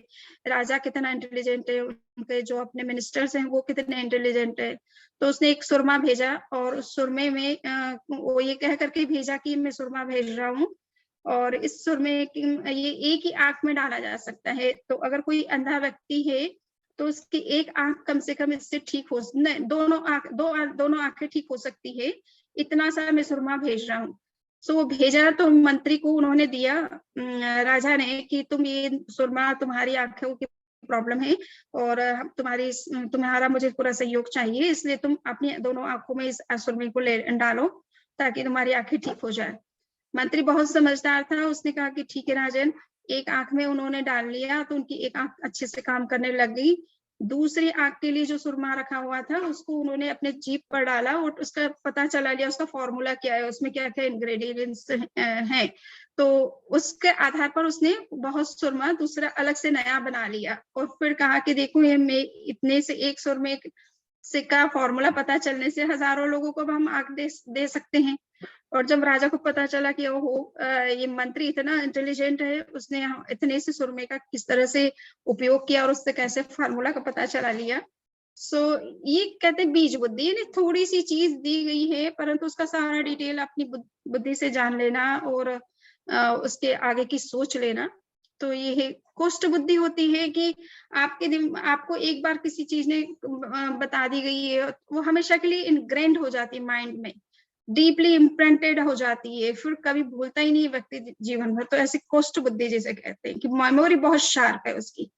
[SPEAKER 1] राजा कितना इंटेलिजेंट है, उनके जो अपने मिनिस्टर्स हैं वो कितने इंटेलिजेंट है। तो उसने एक सुरमा भेजा और उस सुरमे में वो ये कह करके भेजा कि मैं सुरमा भेज रहा हूँ और इस सुरमे ये एक ही आंख में डाला जा सकता है। तो अगर कोई अंधा व्यक्ति है तो उसकी एक आंख कम से कम इससे ठीक हो, नहीं दोनों आंखें ठीक हो सकती है, इतना सा मैं सुरमा भेज रहा हूँ। वो भेजा तो मंत्री को उन्होंने दिया राजा ने कि तुम ये सुरमा, तुम्हारी आंखों की प्रॉब्लम है और तुम्हारा मुझे पूरा सहयोग चाहिए, इसलिए तुम अपनी दोनों आंखों में इस सुरमे को डालो ताकि तुम्हारी आंखें ठीक हो जाए। मंत्री बहुत समझदार था, उसने कहा कि ठीक है राजन। एक आंख में उन्होंने डाल लिया तो उनकी एक आंख अच्छे से काम करने लग गई दूसरी आग के लिए जो सुरमा रखा हुआ था उसको उन्होंने अपने जीभ पर डाला और उसका पता चला लिया उसका फॉर्मूला क्या है, उसमें क्या क्या इंग्रेडिएंट्स हैं। तो उसके आधार पर उसने बहुत सुरमा दूसरा अलग से नया बना लिया और फिर कहा कि देखो ये इतने से एक सुरमे से का फॉर्मूला पता चलने से हजारों लोगों को हम आग दे सकते हैं। और जब राजा को पता चला कि ओहो ये मंत्री इतना इंटेलिजेंट है, उसने इतने से सुरमे का किस तरह से उपयोग किया और उससे कैसे फार्मूला का पता चला लिया। सो ये कहते बीज बुद्धि, यानी थोड़ी सी चीज दी गई है परंतु उसका सारा डिटेल अपनी बुद्धि से जान लेना और उसके आगे की सोच लेना। तो ये है कोष्ठ बुद्धि होती है कि आपको एक बार किसी चीज ने बता दी गई है, वो हमेशा के लिए इनग्रेंड हो जाती है माइंड में, डीपली इम्प्रिंटेड हो जाती है, फिर कभी भूलता ही नहीं व्यक्ति जीवन भर। तो ऐसी कोष्ठ बुद्धि जिसे कहते हैं कि मेमोरी बहुत शार्प है उसकी,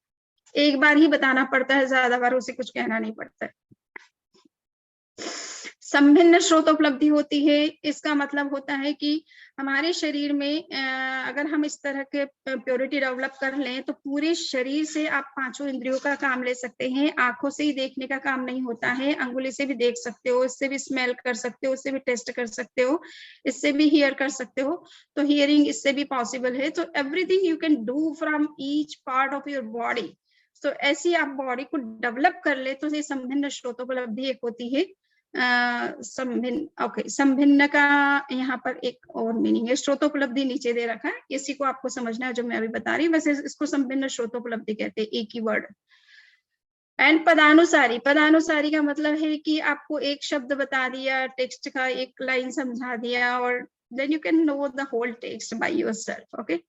[SPEAKER 1] एक बार ही बताना पड़ता है, ज्यादा बार उसे कुछ कहना नहीं पड़ता है। संभिन्न श्रोतोपलब्धि होती है, इसका मतलब होता है कि हमारे शरीर में अगर हम इस तरह के प्योरिटी डेवलप कर लें तो पूरे शरीर से आप पांचों इंद्रियों का काम ले सकते हैं। आंखों से ही देखने का काम नहीं होता है, अंगुली से भी देख सकते हो, इससे भी स्मेल कर सकते हो, इससे भी टेस्ट कर सकते हो, इससे भी हियर कर सकते हो। तो हियरिंग इससे भी पॉसिबल है। तो everything you can do from each part of your body. तो ऐसी आप बॉडी को डेवलप कर ले तो ये संभिन्न श्रोतोपलब्धि एक होती है। संभिन्न का यहाँ पर एक और मीनिंग है, श्रोतोपलब्धि नीचे दे रखा है, इसी को आपको समझना है जो मैं अभी बता रही हूँ। वैसे इसको संभिन्न श्रोतोपलब्धि कहते हैं, एक ही वर्ड। एंड पदानुसारी, पदानुसारी का मतलब है कि आपको एक शब्द बता दिया, टेक्स्ट का एक लाइन समझा दिया और then you can know the whole text by yourself. Okay,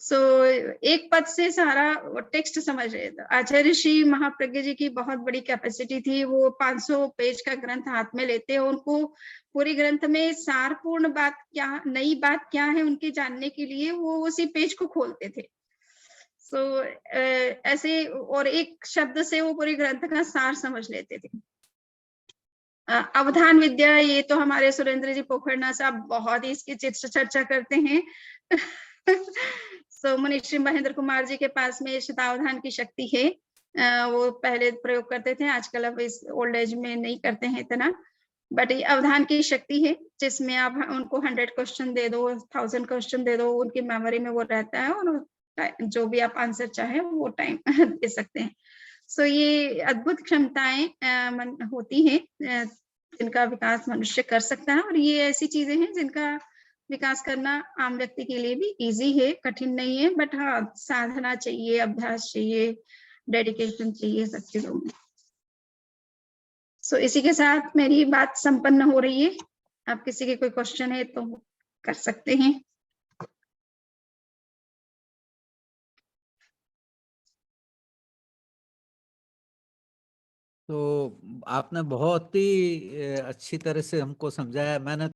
[SPEAKER 1] so एक पद से सारा टेक्स्ट समझ रहे थे। आचार्य श्री महाप्रज्ञ जी की बहुत बड़ी कैपेसिटी थी, वो 500 पेज का ग्रंथ हाथ में लेते हैं, उनको पूरी ग्रंथ में सारपूर्ण बात क्या, नई बात क्या है उनके जानने के लिए वो उसी पेज को खोलते थे। सो ऐसे, और एक शब्द से वो पूरे ग्रंथ का सार समझ लेते थे। अवधान विद्या, ये तो हमारे सुरेंद्र जी पोखरना साहब बहुत ही इसकी चर्चा करते हैं। सो मुनिश्री महेंद्र कुमार जी के पास में शतावधान की शक्ति है, वो पहले प्रयोग करते थे, आजकल अब इस ओल्ड एज में नहीं करते हैं इतना, बट ये अवधान की शक्ति है जिसमें आप उनको 100 क्वेश्चन दे दो, 1000 क्वेश्चन दे दो, उनकी मेमोरी में वो रहता है और जो भी आप आंसर चाहे वो टाइम दे सकते हैं। सो ये अद्भुत क्षमताएं होती हैं जिनका विकास मनुष्य कर सकता है, और ये ऐसी चीजें हैं जिनका विकास करना आम व्यक्ति के लिए भी इजी है, कठिन नहीं है, बट हाँ साधना चाहिए, अभ्यास चाहिए, डेडिकेशन चाहिए सब चीजों में। सो इसी के साथ मेरी बात संपन्न हो रही है। आप किसी के कोई क्वेश्चन है तो कर सकते हैं।
[SPEAKER 2] तो आपने बहुत ही अच्छी तरह से हमको समझाया। मैंने